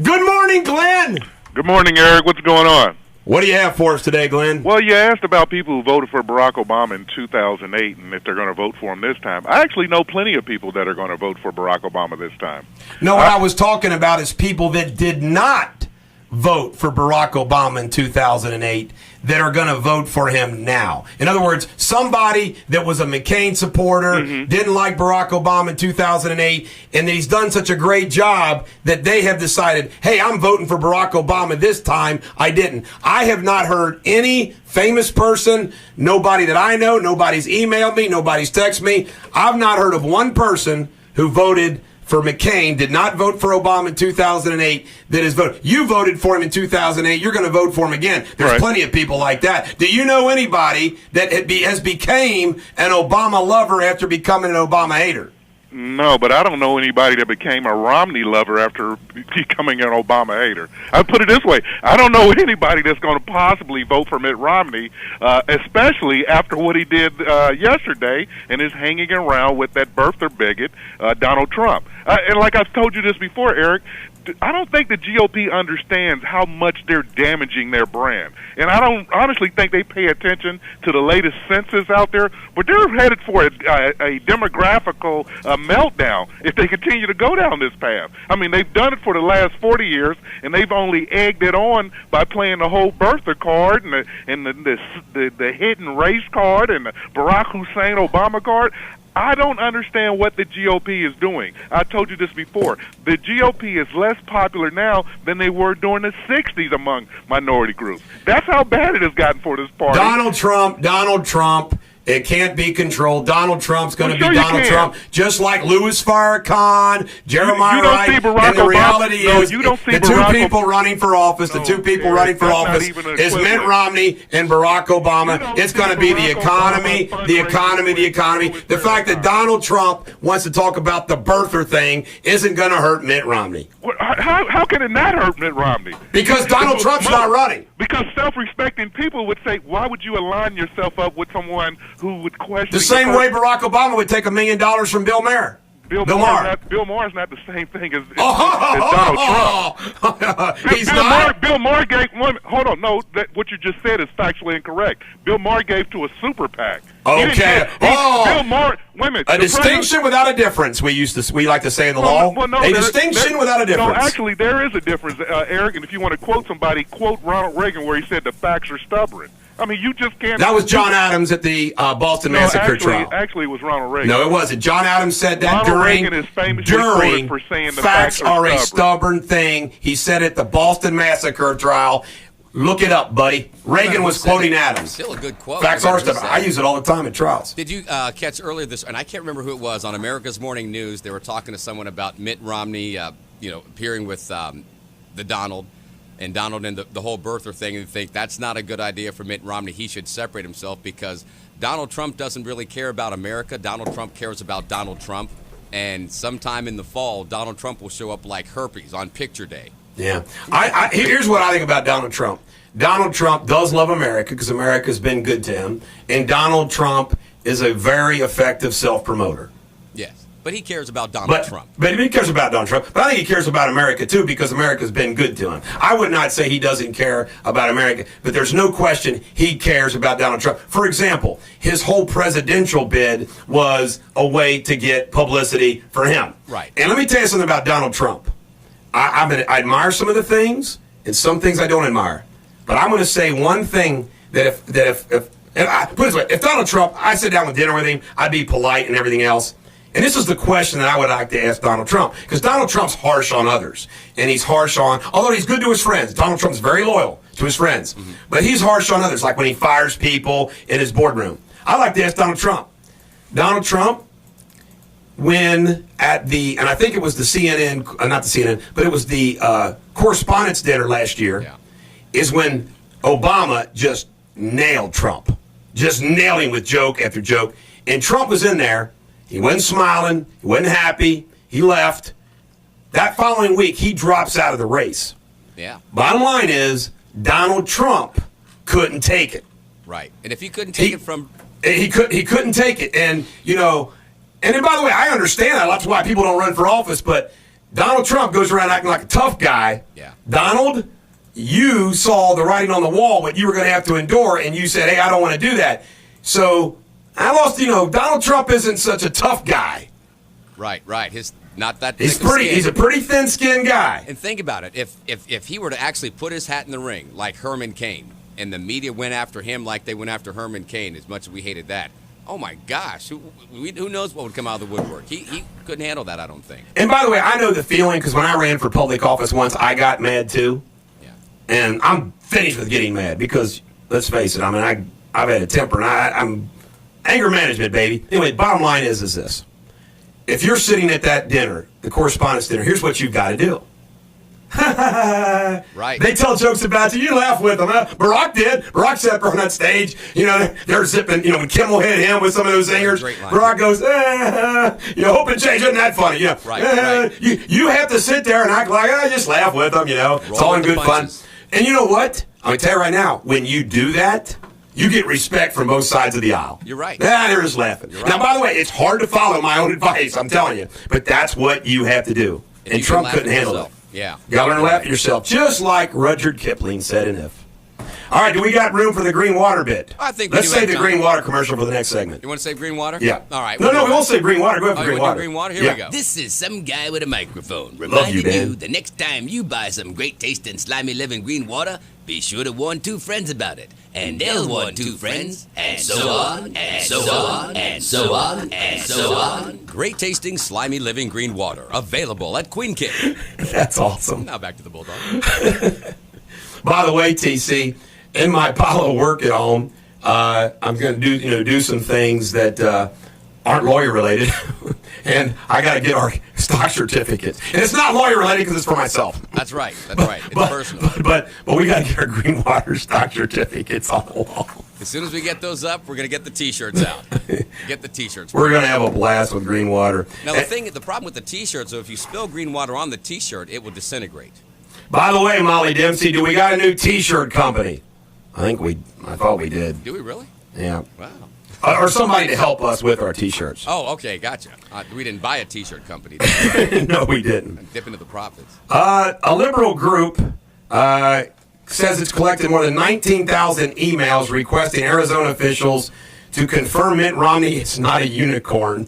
Good morning, Glenn. Good morning, Eric. What's going on? What do you have for us today, Glenn? Well, you asked about people who voted for Barack Obama in 2008 and if they're going to vote for him this time. I actually know plenty of people that are going to vote for Barack Obama this time. No, what I was talking about is people that did not vote for Barack Obama in 2008 that are going to vote for him now. In other words, somebody that was a McCain supporter, didn't like Barack Obama in 2008, and that he's done such a great job that they have decided, hey, I'm voting for Barack Obama this time. I didn't. I have not heard any famous person, nobody that I know, nobody's emailed me, nobody's texted me. I've not heard of one person who voted for McCain, did not vote for Obama in 2008, that has voted. You voted for him in 2008. You're going to vote for him again. There's Right. plenty of people like that. Do you know anybody that has became an Obama lover after becoming an Obama hater? No, but I don't know anybody that became a Romney lover after becoming an Obama hater. I put it this way. I don't know anybody that's going to possibly vote for Mitt Romney, especially after what he did yesterday and is hanging around with that birther bigot, Donald Trump. And like I've told you this before, Eric, I don't think the GOP understands how much they're damaging their brand. And I don't honestly think they pay attention to the latest census out there, but they're headed for a demographical meltdown if they continue to go down this path. I mean, they've done it for the last 40 years, and they've only egged it on by playing the whole birther card and the hidden race card and the Barack Hussein Obama card. I don't understand what the GOP is doing. I told you this before. The GOP is less popular now than they were during the 60s among minority groups. That's how bad it has gotten for this party. Donald Trump. It can't be controlled. Donald Trump's going to be Donald Trump, just like Louis Farrakhan, Jeremiah you don't Wright. see Barack and the reality Obama. is, No, you don't see the two Barack people running for office, No, the two people Eric, running for that's not office even an is Mitt equivalent. Romney and Barack Obama. It's going to be the economy, the economy, the economy. The fact that Donald Trump wants to talk about the birther thing isn't going to hurt Mitt Romney. How can it not hurt Mitt Romney? Because Donald Trump's not running. Because self-respecting people would say, why would you align yourself up with someone who would question The same way Barack Obama would take $1 million from Bill Maher. Bill Maher is not the same thing as Donald Trump. He's not. Bill Maher gave hold on, no, what you just said is factually incorrect. Bill Maher gave to a super PAC. Okay. Bill Maher, women. A distinction without a difference. We like to say in the law. Well, no, a distinction without a difference. No, actually, there is a difference, Eric. And if you want to quote somebody, quote Ronald Reagan, where he said the facts are stubborn. I mean, you just can't. That was John Adams at the Boston Massacre trial. Actually, it was Ronald Reagan. No, it wasn't. John Adams said that Ronald Reagan is famously quoted for saying the facts are a stubborn thing. He said at the Boston Massacre trial. Look it up, buddy. Reagan was quoting Adams. Still a good quote. Facts are stubborn. I use it all the time at trials. Did you catch earlier this, and I can't remember who it was, on America's Morning News, they were talking to someone about Mitt Romney, appearing with the Donald and the whole birther thing, and think that's not a good idea for Mitt Romney. He should separate himself because Donald Trump doesn't really care about America. Donald Trump cares about Donald Trump, and sometime in the fall, Donald Trump will show up like herpes on picture day. Yeah. Here's what I think about Donald Trump. Donald Trump does love America because America's been good to him, and Donald Trump is a very effective self-promoter. Yes, but he cares about Donald Trump. But he cares about Donald Trump. But I think he cares about America, too, because America's been good to him. I would not say he doesn't care about America, but there's no question he cares about Donald Trump. For example, his whole presidential bid was a way to get publicity for him. Right. And let me tell you something about Donald Trump. I admire some of the things, and some things I don't admire. But I'm going to say one thing that if Donald Trump, I sit down with dinner with him, I'd be polite and everything else. And this is the question that I would like to ask Donald Trump. Because Donald Trump's harsh on others. And he's harsh on, although he's good to his friends. Donald Trump's very loyal to his friends. Mm-hmm. But he's harsh on others, like when he fires people in his boardroom. I'd like to ask Donald Trump. Donald Trump, when at the, and I think it was the CNN, not the CNN, but it was the Correspondents' Dinner last year, is when Obama just nailed Trump. Just nailed him with joke after joke. And Trump was in there, He wasn't smiling. He wasn't happy. He left. That following week, he drops out of the race. Yeah. Bottom line is, Donald Trump couldn't take it. Right. And if he couldn't take it from... He couldn't take it. And, and then, by the way, I understand that. That's why people don't run for office. But Donald Trump goes around acting like a tough guy. Yeah. Donald, you saw the writing on the wall, what you were going to have to endure, and you said, hey, I don't want to do that. So I lost, Donald Trump isn't such a tough guy. Right. He's not that He's thick of skin. He's a pretty thin-skinned guy. And think about it. If he were to actually put his hat in the ring like Herman Cain, and the media went after him like they went after Herman Cain, as much as we hated that, oh my gosh, who knows what would come out of the woodwork? He couldn't handle that, I don't think. And by the way, I know the feeling, because when I ran for public office once, I got mad too. Yeah. And I'm finished with getting mad because, let's face it, I've had a temper, and I'm anger management, baby. Anyway, bottom line is this. If you're sitting at that dinner, the correspondence dinner, here's what you've got to do. Right. They tell jokes about you. You laugh with them. Huh? Barack did. Barack sat up on that stage. They're zipping. When Kimmel hit him with some of those zingers, Barack goes, hope and change. Isn't that funny? Right. You have to sit there and act like, just laugh with them. It's all in good fun. And you know what? I'm going to tell you right now, when you do that, you get respect from both sides of the aisle. You're right. They're just laughing. Right. Now, by the way, it's hard to follow my own advice, I'm telling you. But that's what you have to do. And Trump couldn't handle it. Yeah. You got to learn to laugh at yourself, just like Rudyard Kipling said in If. All right, do we got room for the green water bit? I think Let's save the green water commercial for the next segment. You want to save green water? Yeah. All right. No, we won't save green water. Go ahead for green water. Green water? Here we go. This is some guy with a microphone Love you, reminding man. you the next time you buy some great tasting, slimy living green water, be sure to warn 2 friends about it. And they'll warn 2 friends, and so on, and so on, and so on, and so on. Great tasting, slimy living green water. Available at Queen Kid. That's awesome. Now back to the Bulldog. By the way, TC, in my pile of work at home, I'm going to do some things that aren't lawyer related, and I got to get our stock certificates. And it's not lawyer related because it's for myself. That's right. It's personal. But we got to get our green water stock certificates on the wall. As soon as we get those up, we're going to get the T-shirts out. Get the T-shirts. We're going to have a blast with green water. Now the problem with the T-shirts, so if you spill green water on the T-shirt, it will disintegrate. By the way, Molly Dempsey, do we got a new T-shirt company? I thought we did. Do we really? Yeah. Wow. Or somebody to help us with our T-shirts. Oh, okay, gotcha. We didn't buy a T-shirt company. No, we didn't. Dip into the profits. A liberal group says it's collected more than 19,000 emails requesting Arizona officials to confirm Mitt Romney is not a unicorn.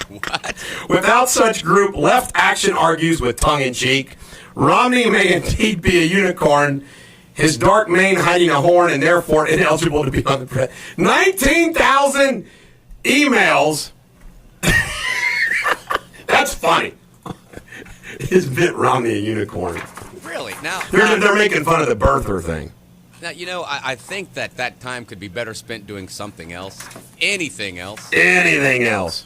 What? Without such group, Left Action argues with tongue-in-cheek, Romney may indeed be a unicorn, his dark mane hiding a horn, and therefore ineligible to be on the press. 19,000 emails. That's funny. Is Mitt Romney a unicorn? Really? Now They're making fun of the birther thing. Now, I think that time could be better spent doing something else. Anything else. Anything else.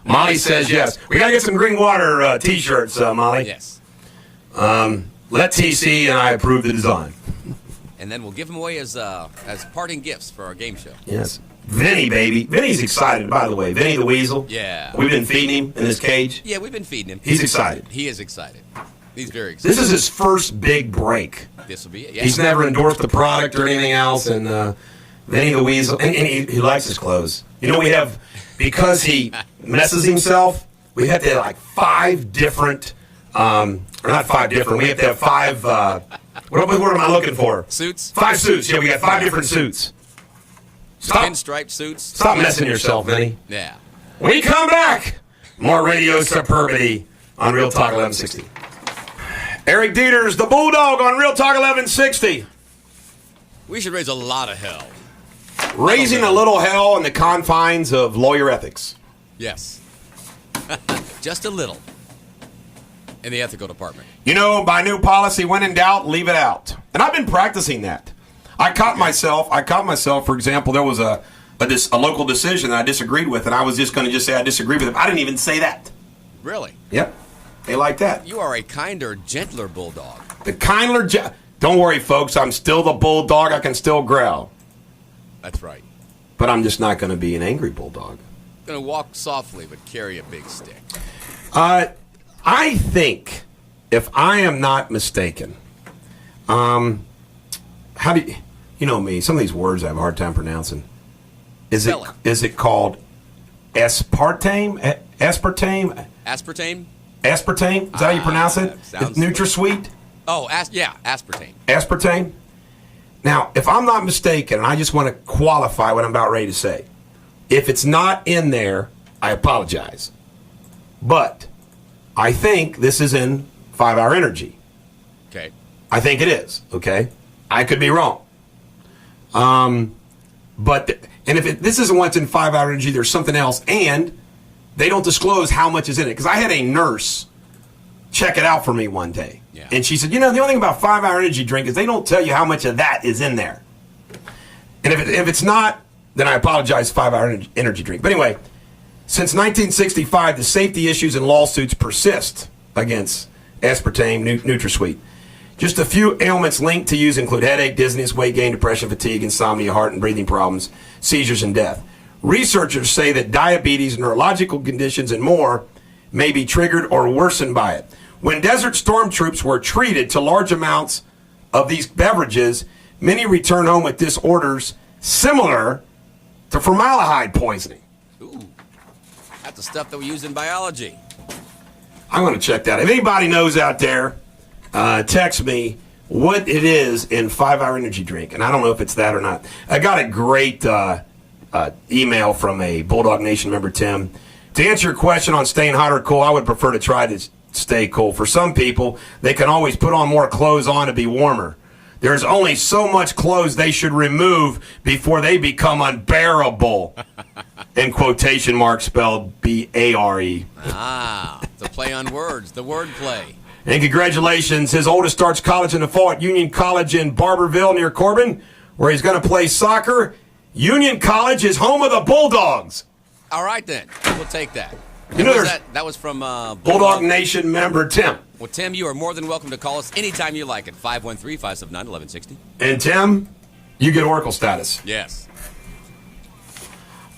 Molly says yes. We got to get some green water T-shirts, Molly. Yes. Let TC and I approve the design. And then we'll give them away as parting gifts for our game show. Yes. Vinny, baby. Vinny's excited, by the way. Vinny the Weasel. Yeah. We've been feeding him in his cage. Yeah, we've been feeding him. He's excited. He is excited. He's very excited. This is his first big break. This will be it. Yeah. He's never endorsed the product or anything else, and Vinny the Weasel, and he likes his clothes. We have, because he messes himself, we have to have like 5 different, or not 5 different, we have to have 5, what am I looking for? Suits? 5 suits, yeah, we got 5 different suits. Pinstripe suits. Stop messing yourself, Vinny. Yeah. We come back. More Radio Superbity on Real Talk 1160. Eric Deters, the Bulldog on Real Talk 1160. We should raise a lot of hell. Raising a little hell in the confines of lawyer ethics. Yes. Just a little. In the ethical department. By new policy, when in doubt, leave it out. And I've been practicing that. I caught myself, for example, there was a local decision that I disagreed with, and I was just going to say I disagree with it. I didn't even say that. Really? Yep. They like that. You are a kinder, gentler bulldog. The kinder, don't worry, folks. I'm still the bulldog. I can still growl. That's right. But I'm just not going to be an angry bulldog. Gonna walk softly, but carry a big stick. I think, if I am not mistaken, how do you know me? Some of these words I have a hard time pronouncing. Is it called aspartame? Aspartame? Aspartame? Aspartame? Is that how you pronounce it? Sounds NutraSweet? Oh, aspartame. Aspartame? Now, if I'm not mistaken, and I just want to qualify what I'm about ready to say, if it's not in there, I apologize. But I think this is in 5-Hour Energy. Okay. I think it is, okay? I could be wrong. And if this isn't what's in 5-Hour Energy, there's something else, and they don't disclose how much is in it. Because I had a nurse check it out for me one day. Yeah. And she said, the only thing about 5-Hour Energy drink is they don't tell you how much of that is in there. And if it's not, then I apologize, 5-Hour Energy drink. But anyway, since 1965, the safety issues and lawsuits persist against aspartame, NutraSweet. Just a few ailments linked to use include headache, dizziness, weight gain, depression, fatigue, insomnia, heart and breathing problems, seizures, and death. Researchers say that diabetes, neurological conditions, and more may be triggered or worsened by it. When Desert Storm troops were treated to large amounts of these beverages, many returned home with disorders similar to formaldehyde poisoning. Ooh, that's the stuff that we use in biology. I'm going to check that. If anybody knows out there, text me what it is in 5-Hour Energy drink, and I don't know if it's that or not. I got a great email from a Buldog Nation member, Tim. To answer your question on staying hot or cool, I would prefer to try to stay cool. For some people, they can always put on more clothes on to be warmer. There's only so much clothes they should remove before they become unbearable. In quotation marks spelled B-A-R-E. Ah, the play on words, the word play. And congratulations, his oldest starts college in the fall at Union College in Barberville near Corbin, where he's going to play soccer. Union College is home of the Bulldogs. All right, then. We'll take that. That was from Buldog Nation member Tim. Well, Tim, you are more than welcome to call us anytime you like at 513-579-1160. And Tim, you get Oracle status. Yes.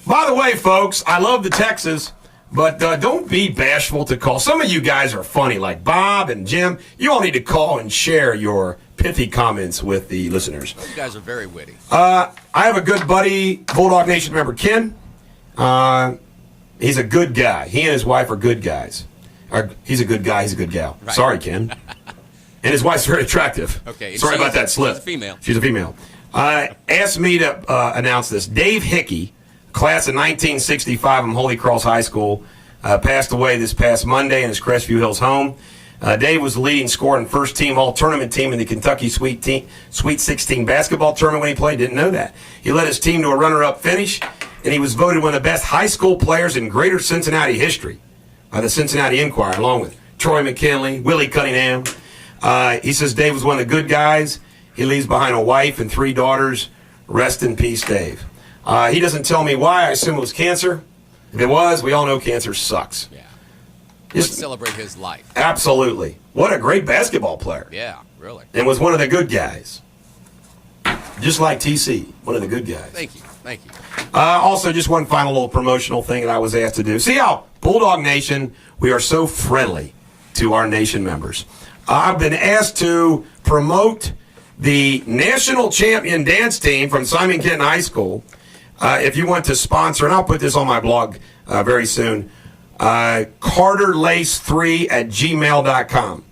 By the way, folks, I love the Texas, but don't be bashful to call. Some of you guys are funny, like Bob and Jim. You all need to call and share your pithy comments with the listeners. Those guys are very witty. I have a good buddy, Buldog Nation member Ken. He's a good guy. He and his wife are good guys. He's a good guy. He's a good gal. Right. Sorry, Ken. And his wife's very attractive. Okay. Sorry about that slip. She's a female. She's a female. Asked me to announce this. Dave Hickey, class of 1965 from Holy Cross High School, passed away this past Monday in his Crestview Hills home. Dave was the leading scorer and first-team all-tournament team in the Kentucky Sweet 16 basketball tournament when he played. Didn't know that. He led his team to a runner-up finish, and he was voted one of the best high school players in greater Cincinnati history by the Cincinnati Enquirer, along with Troy McKinley, Willie Cunningham. He says Dave was one of the good guys. He leaves behind a wife and 3 daughters. Rest in peace, Dave. He doesn't tell me why. I assume it was cancer. If it was, we all know cancer sucks. Yeah. Let's celebrate his life. Absolutely. What a great basketball player. Yeah, really. And was one of the good guys. Just like TC, one of the good guys. Thank you. Also, just one final little promotional thing that I was asked to do. See how Buldog Nation, we are so friendly to our nation members. I've been asked to promote the national champion dance team from Simon Kenton High School. If you want to sponsor, and I'll put this on my blog very soon, CarterLace3@gmail.com.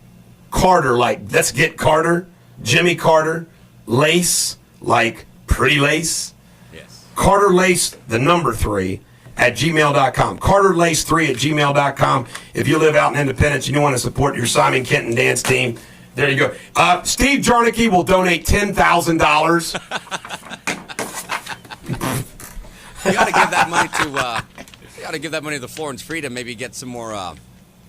Carter, like, let's get Carter. Jimmy Carter. Lace, like pretty lace. Yes. CarterLace, the number 3@gmail.com. CarterLace3@gmail.com. If you live out in Independence and you want to support your Simon Kenton dance team, there you go. Steve Jarnicki will donate $10,000. You got to give that money to. You got to give that money to Florence Freedom. Maybe get some more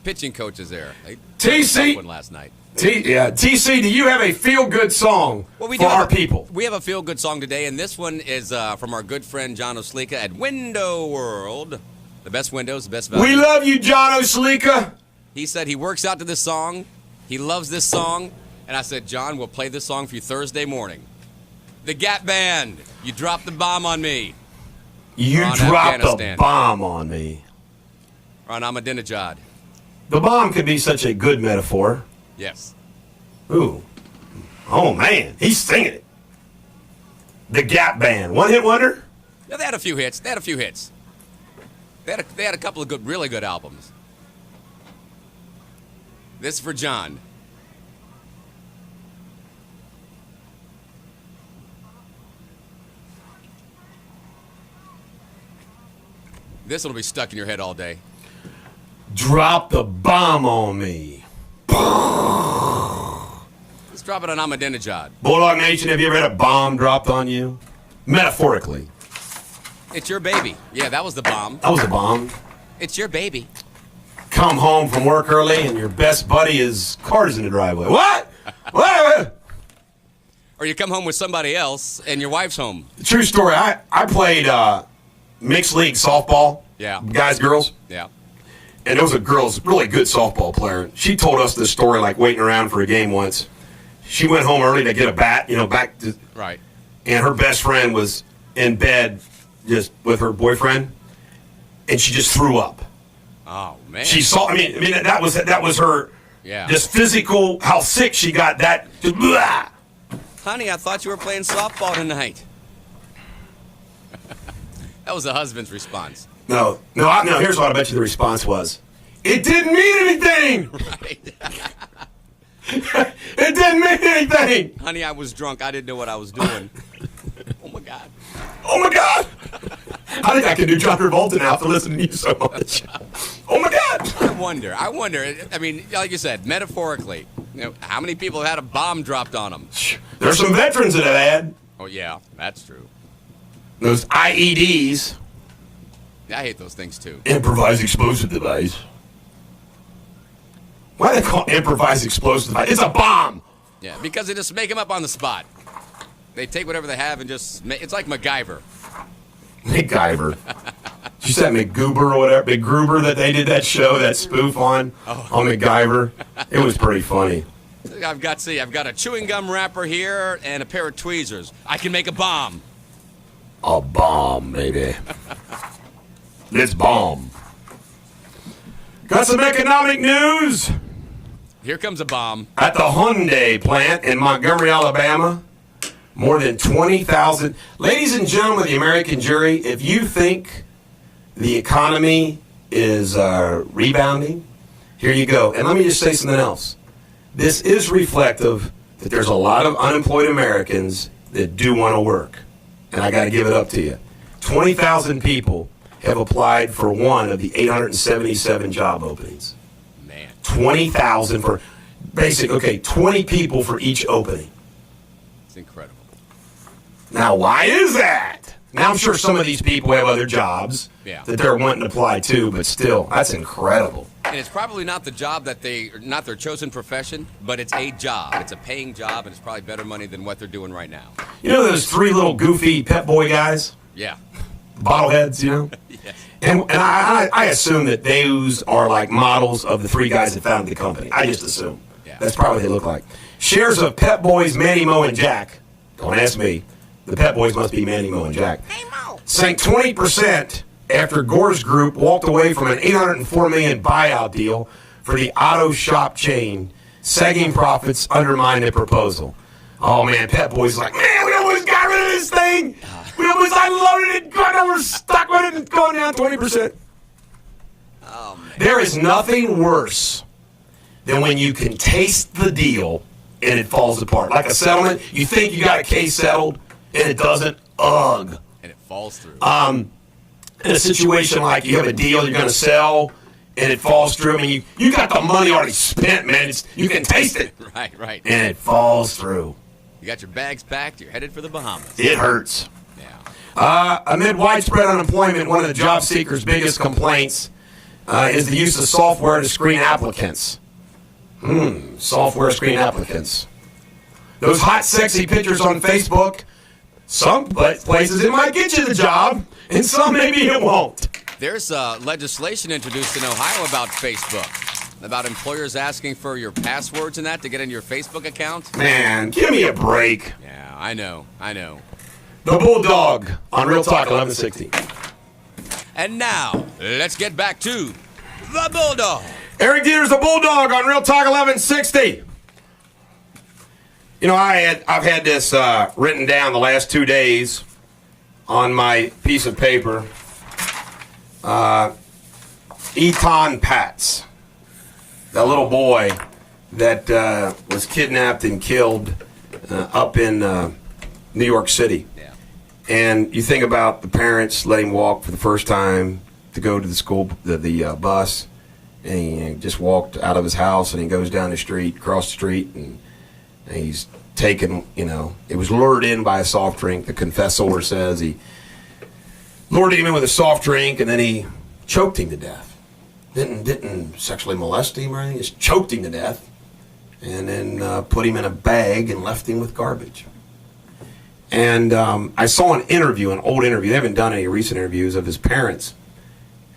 pitching coaches there. They TC one last night. TC, do you have a feel-good song for our people? We have a feel-good song today, and this one is from our good friend John Oslika at Window World. The best windows, the best value. We love you, John Oslika. He said he works out to this song. He loves this song. And I said, John, we'll play this song for you Thursday morning. The Gap Band, You Dropped the Bomb on Me. You on dropped a Afghanistan. bomb on me. On Ahmadinejad. The bomb could be such a good metaphor. Yes. Ooh. Oh, man. He's singing it. The Gap Band. One hit wonder? Yeah, they had a few hits. They had a couple of really good albums. This is for John. This will be stuck in your head all day. Drop the bomb on me. Let's drop it on Ahmadinejad. Bulldog Nation, have you ever had a bomb dropped on you? Metaphorically. It's your baby. Yeah, that was the bomb. That was a bomb. It's your baby. Come home from work early and your best buddy is cars in the driveway. What? What? Or you come home with somebody else and your wife's home. True story. I played mixed league softball. Yeah. Guys, girls. Yeah. And there was a girl's really good softball player. She told us this story like waiting around for a game once. She went home early to get a bat, back to... Right. And her best friend was in bed just with her boyfriend, and she just threw up. Oh, man. She saw. I mean, that was her. Yeah. Just physical, how sick she got. That. Just, blah. Honey, I thought you were playing softball tonight. That was the husband's response. No. Here's what I bet you the response was. It didn't mean anything. Right. It didn't mean anything. Honey, I was drunk. I didn't know what I was doing. Oh, my God. Oh, my God. I think I can do John Travolta now after listening to you so much. Oh, my God. I wonder. I mean, like you said, metaphorically, how many people have had a bomb dropped on them? There's some veterans that have had Oh, yeah, that's true. those IEDs, I hate those things, too. improvised explosive device. Why do they call it improvised explosive device? It's a bomb. Yeah, because they just make them up on the spot. They take whatever they have and just it's like MacGyver. MacGyver. Did you say MacGuber or whatever? MacGruber that they did that show, that spoof on MacGyver? It was pretty funny. I've got a chewing gum wrapper here and a pair of tweezers. I can make a bomb. A bomb, baby. This bomb. Got some economic news. Here comes a bomb. At the Hyundai plant in Montgomery, Alabama, more than 20,000. Ladies and gentlemen of the American jury, if you think the economy is rebounding, here you go. And let me just say something else. This is reflective that there's a lot of unemployed Americans that do want to work. And I got to give it up to you. 20,000 people have applied for one of the 877 job openings. Man. 20,000 for 20 people for each opening. It's incredible. Now, why is that? Now, I'm sure some of these people have other jobs that they're wanting to apply to, but still, that's incredible. And it's probably not the job not their chosen profession, but it's a job. It's a paying job, and it's probably better money than what they're doing right now. You know those three little goofy Pep Boy guys? Yeah. Bottleheads, Yes. And I assume that those are like models of the three guys that founded the company. I just assume. Yeah. That's probably what they look like. Shares of Pep Boys, Manny, Mo, and Jack. Don't ask me. The Pep Boys must be Manny, Mo, and Jack. Hey, Mo. Sank 20% after Gore's Group walked away from an $804 million buyout deal for the auto shop chain. Sagging profits undermined the proposal. Oh, man, Pep Boys like, man, we almost got rid of this thing. We almost unloaded it, got we're stuck with it, and going down 20%. Oh, man. There is nothing worse than when you can taste the deal and it falls apart. Like a settlement, you think you got a case settled, and it doesn't. Ugh. And it falls through. In a situation like you have a deal you're going to sell, and it falls through. I mean, you got the money already spent, man. You can taste it. Right. And it falls through. You got your bags packed. You're headed for the Bahamas. It hurts. Yeah. Amid widespread unemployment, one of the job seekers' biggest complaints is the use of software to screen applicants. Software screen applicants. Those hot, sexy pictures on Facebook, some places it might get you the job, and some maybe it won't. There's legislation introduced in Ohio about Facebook, about employers asking for your passwords and that to get in your Facebook account. Man, give me a break. Yeah, I know. The Bulldog on Real Talk 1160. And now, let's get back to the Bulldog. Eric Deters, the Bulldog on Real Talk 1160. You know, I've had this written down the last 2 days on my piece of paper. Eton Patz, the little boy that was kidnapped and killed up in New York City. Yeah. And you think about the parents letting him walk for the first time to go to the school, the bus, and he just walked out of his house and he goes down the street, across the street, and he's taken, it was lured in by a soft drink. The confessor says he lured him in with a soft drink and then he choked him to death. Didn't sexually molest him or anything, just choked him to death and then put him in a bag and left him with garbage. And I saw an old interview. They haven't done any recent interviews of his parents.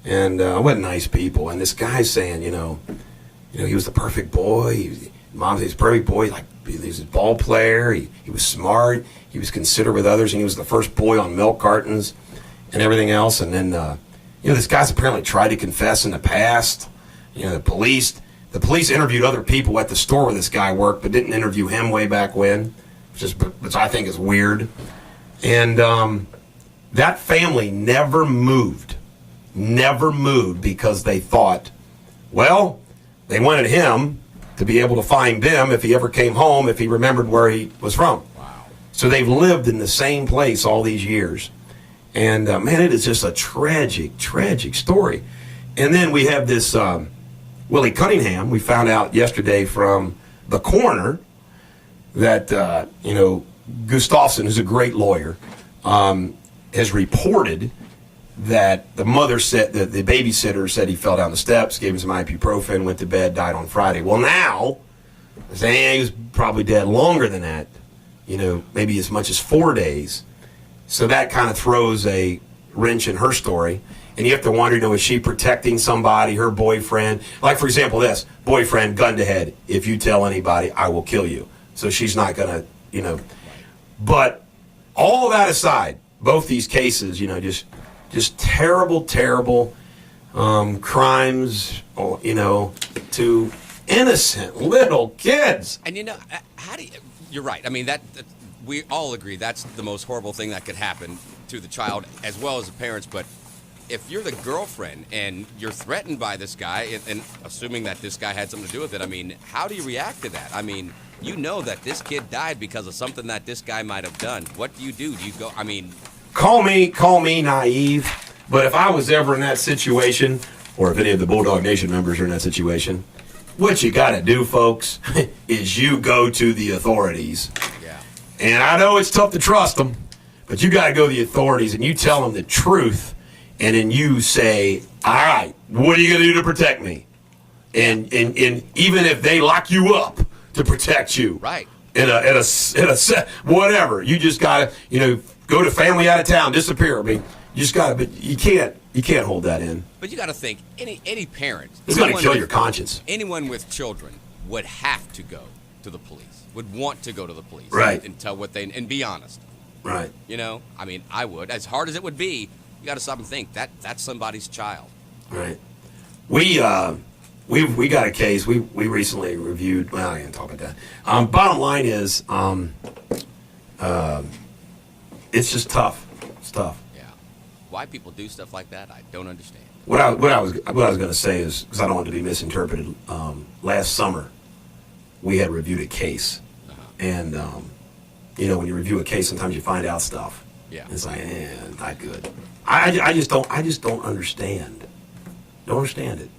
And what nice people. And this guy's saying, he was the perfect boy. Mom said he's the perfect boy. He was a ball player. He was smart. He was considerate with others. And he was the first boy on milk cartons and everything else. And then, this guy's apparently tried to confess in the past. The police interviewed other people at the store where this guy worked, but didn't interview him way back when, which I think is weird. And that family never moved because they thought, well, they wanted him to be able to find them if he ever came home, if he remembered where he was from. Wow. So they've lived in the same place all these years. And, man, it is just a tragic, tragic story. And then we have this Willie Cunningham. We found out yesterday from the coroner that, Gustafson, who's a great lawyer, has reported that the mother said that the babysitter said he fell down the steps, gave him some ibuprofen, went to bed, died on Friday. Well, now, they're saying he was probably dead longer than that, maybe as much as 4 days. So that kind of throws a wrench in her story. And you have to wonder, is she protecting somebody, her boyfriend? Like, for example, this, boyfriend, gun to head. If you tell anybody, I will kill you. So she's not going to, But all that aside, both these cases, just terrible, terrible crimes, to innocent little kids. And, how do you... You're right. I mean, that we all agree that's the most horrible thing that could happen to the child as well as the parents. But if you're the girlfriend and you're threatened by this guy, and assuming that this guy had something to do with it, I mean, how do you react to that? I mean, that this kid died because of something that this guy might have done. What do you do? Do you go, Call me naive, but if I was ever in that situation, or if any of the Bulldog Nation members are in that situation, what you got to do, folks, is you go to the authorities. Yeah. And I know it's tough to trust them, but you got to go to the authorities and you tell them the truth, and then you say, all right, what are you going to do to protect me? And even if they lock you up to protect you, right? In a whatever, you just got to, go to family out of town, disappear. I mean, you just got to, but you can't hold that in. But you got to think, any parent, it's going to kill your conscience. Anyone with children would have to go to the police, would want to go to the police, right? And tell and be honest, right? I would, as hard as it would be. You got to stop and think that's somebody's child, right? We got a case we recently reviewed. Well, I can't talk about that. Bottom line is, it's just tough. It's tough. Yeah. Why people do stuff like that, I don't understand. What I was going to say is, because I don't want it to be misinterpreted. Last summer, we had reviewed a case, and when you review a case, sometimes you find out stuff. Yeah. It's like, not good. I just don't understand. Don't understand it.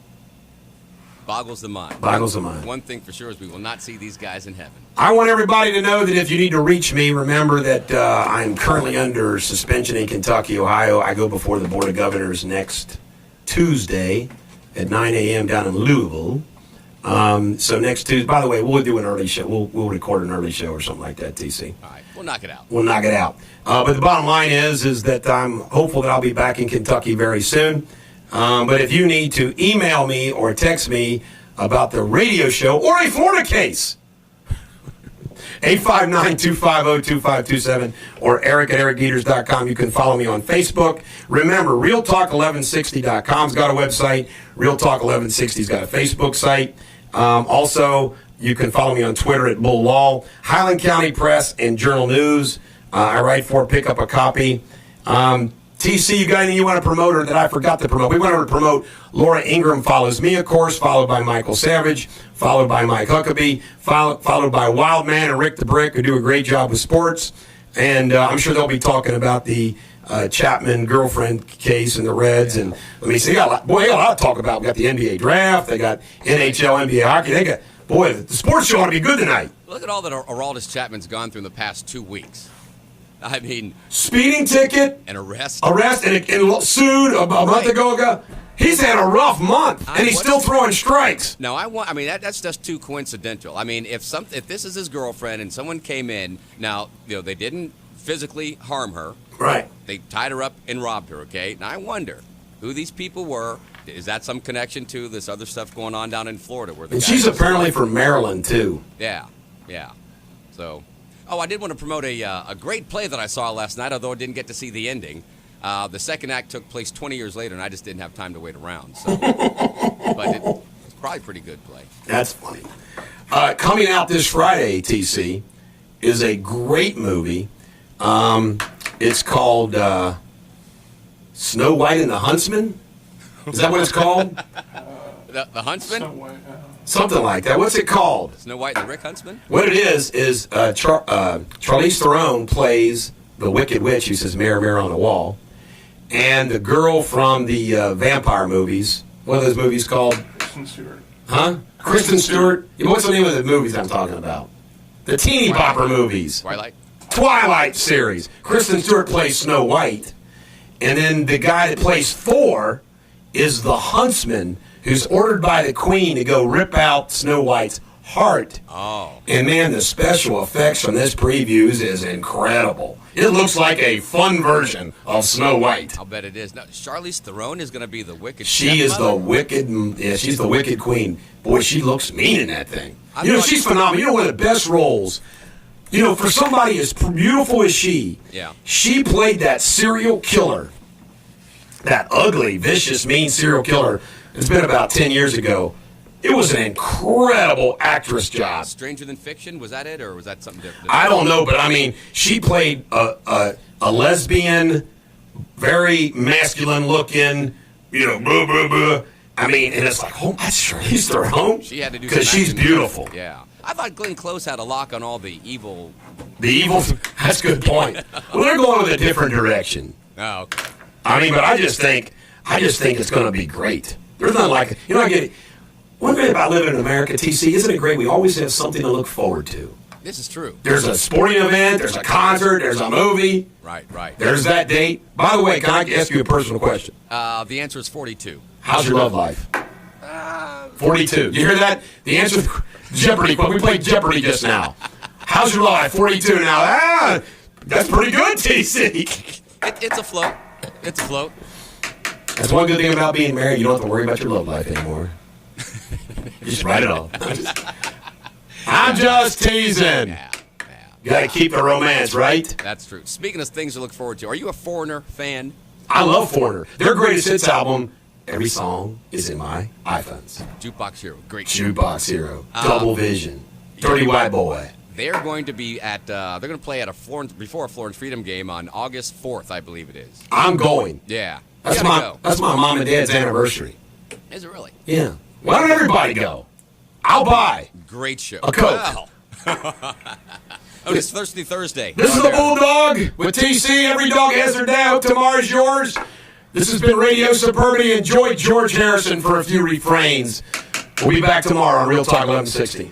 Boggles the mind. Boggles the mind. One thing for sure is we will not see these guys in heaven. I want everybody to know that if you need to reach me, remember that I'm currently under suspension in Kentucky, Ohio. I go before the Board of Governors next Tuesday at 9 a.m. down in Louisville. So next Tuesday, by the way, we'll do an early show. We'll record an early show or something like that, TC. All right, we'll knock it out. We'll knock it out. But the bottom line is that I'm hopeful that I'll be back in Kentucky very soon. But if you need to email me or text me about the radio show or a Florida case, 859-250-2527 or eric@ericdeters.com. You can follow me on Facebook. Remember, realtalk1160.com's got a website. Realtalk1160's got a Facebook site. Also, you can follow me on Twitter at Buldog. Highland County Press and Journal News. I write for. Pick up a copy. TC, you got anything you want to promote or that I forgot to promote? We want to promote Laura Ingram Follows Me, of course, followed by Michael Savage, followed by Mike Huckabee, followed by Wildman and Rick the Brick, who do a great job with sports. And I'm sure they'll be talking about the Chapman girlfriend case and the Reds. And let me see, they got a lot to talk about. We got the NBA draft. They got NHL, NBA hockey. They got, boy, the sports show ought to be good tonight. Look at all that Aroldis Chapman's gone through in the past 2 weeks. I mean, speeding ticket, an arrest, and sued a month ago. He's had a rough month, and he's still throwing strikes. No, that's just too coincidental. I mean, if this is his girlfriend and someone came in, now they didn't physically harm her, right? They tied her up and robbed her. Okay, now I wonder who these people were. Is that some connection to this other stuff going on down in Florida? And she's apparently from Maryland too. Yeah. So. Oh, I did want to promote a great play that I saw last night, although I didn't get to see the ending. The second act took place 20 years later, and I just didn't have time to wait around. So. But it's probably a pretty good play. That's funny. Coming out this Friday, TC, is a great movie. It's called Snow White and the Huntsman. Is that what it's called? The Huntsman? Something like that. What's it called? Snow White and the Rick Huntsman? What it is Charlize Theron plays the Wicked Witch who says, "Mirror, mirror on the wall." And the girl from the vampire movies, what are those movies called? Kristen Stewart. Huh? Kristen Stewart? What's the name of the movies I'm talking about? The teeny bopper movies. Twilight series. Kristen Stewart plays Snow White. And then the guy that plays Thor is the huntsman who's ordered by the queen to go rip out Snow White's heart. Oh. And man, the special effects from this previews is incredible. It looks like a fun version of Snow White. I'll bet it is. Now, Charlize Theron is going to be the wicked. She is the wicked. Yeah, she's the wicked queen. Boy, she looks mean in that thing. She's phenomenal. One of the best roles. For somebody as beautiful as she. Yeah. She played that serial killer. That ugly, vicious, mean serial killer. It's been about 10 years ago. It was an incredible actress job. Stranger Than Fiction, was that it, or was that something different? I don't know, but she played a lesbian, very masculine-looking, blah, blah, blah. And it's like, oh, that's Charlize Theron. She had to do because she's beautiful. Yeah. I thought Glenn Close had a lock on all the evil. The evil? That's a good point. Well, they're going with a different direction. Oh, okay. But I just think it's going to be great. There's nothing like it. I get it. One thing about living in America, TC, isn't it great? We always have something to look forward to. This is true. There's a sporting event, there's a concert, there's a movie. Right. There's that date. By the way, can I ask you a personal question? The answer is 42. How's your love life? 42. You hear that? The answer, Jeopardy. We played Jeopardy just now. How's your love life? 42 now. That's pretty good, TC. It's a float. It's a float. That's one good thing about being married. You don't have to worry about your love life anymore. You just write it off. I'm just teasing. Yeah. You got to keep the romance, right? That's true. Speaking of things to look forward to, are you a Foreigner fan? I love Foreigner. Their greatest hits album, every song is in my iPhones. Jukebox Hero. Great. Jukebox Hero. Double Vision. Dirty White Boy. They're going to be at. They're going to play at a Florence Freedom game on August 4th, I believe it is. I'm going. Yeah. That's my mom and dad's anniversary. Is it really? Yeah. Why don't everybody go? I'll buy. Great show. A Coke. Well. It's Thirsty Thursday. This is the Buldog with TC. Every dog has their day. Hope tomorrow's yours. This has been Radio Suburbia. Enjoy George Harrison for a few refrains. We'll be back tomorrow on Real Talk 1160.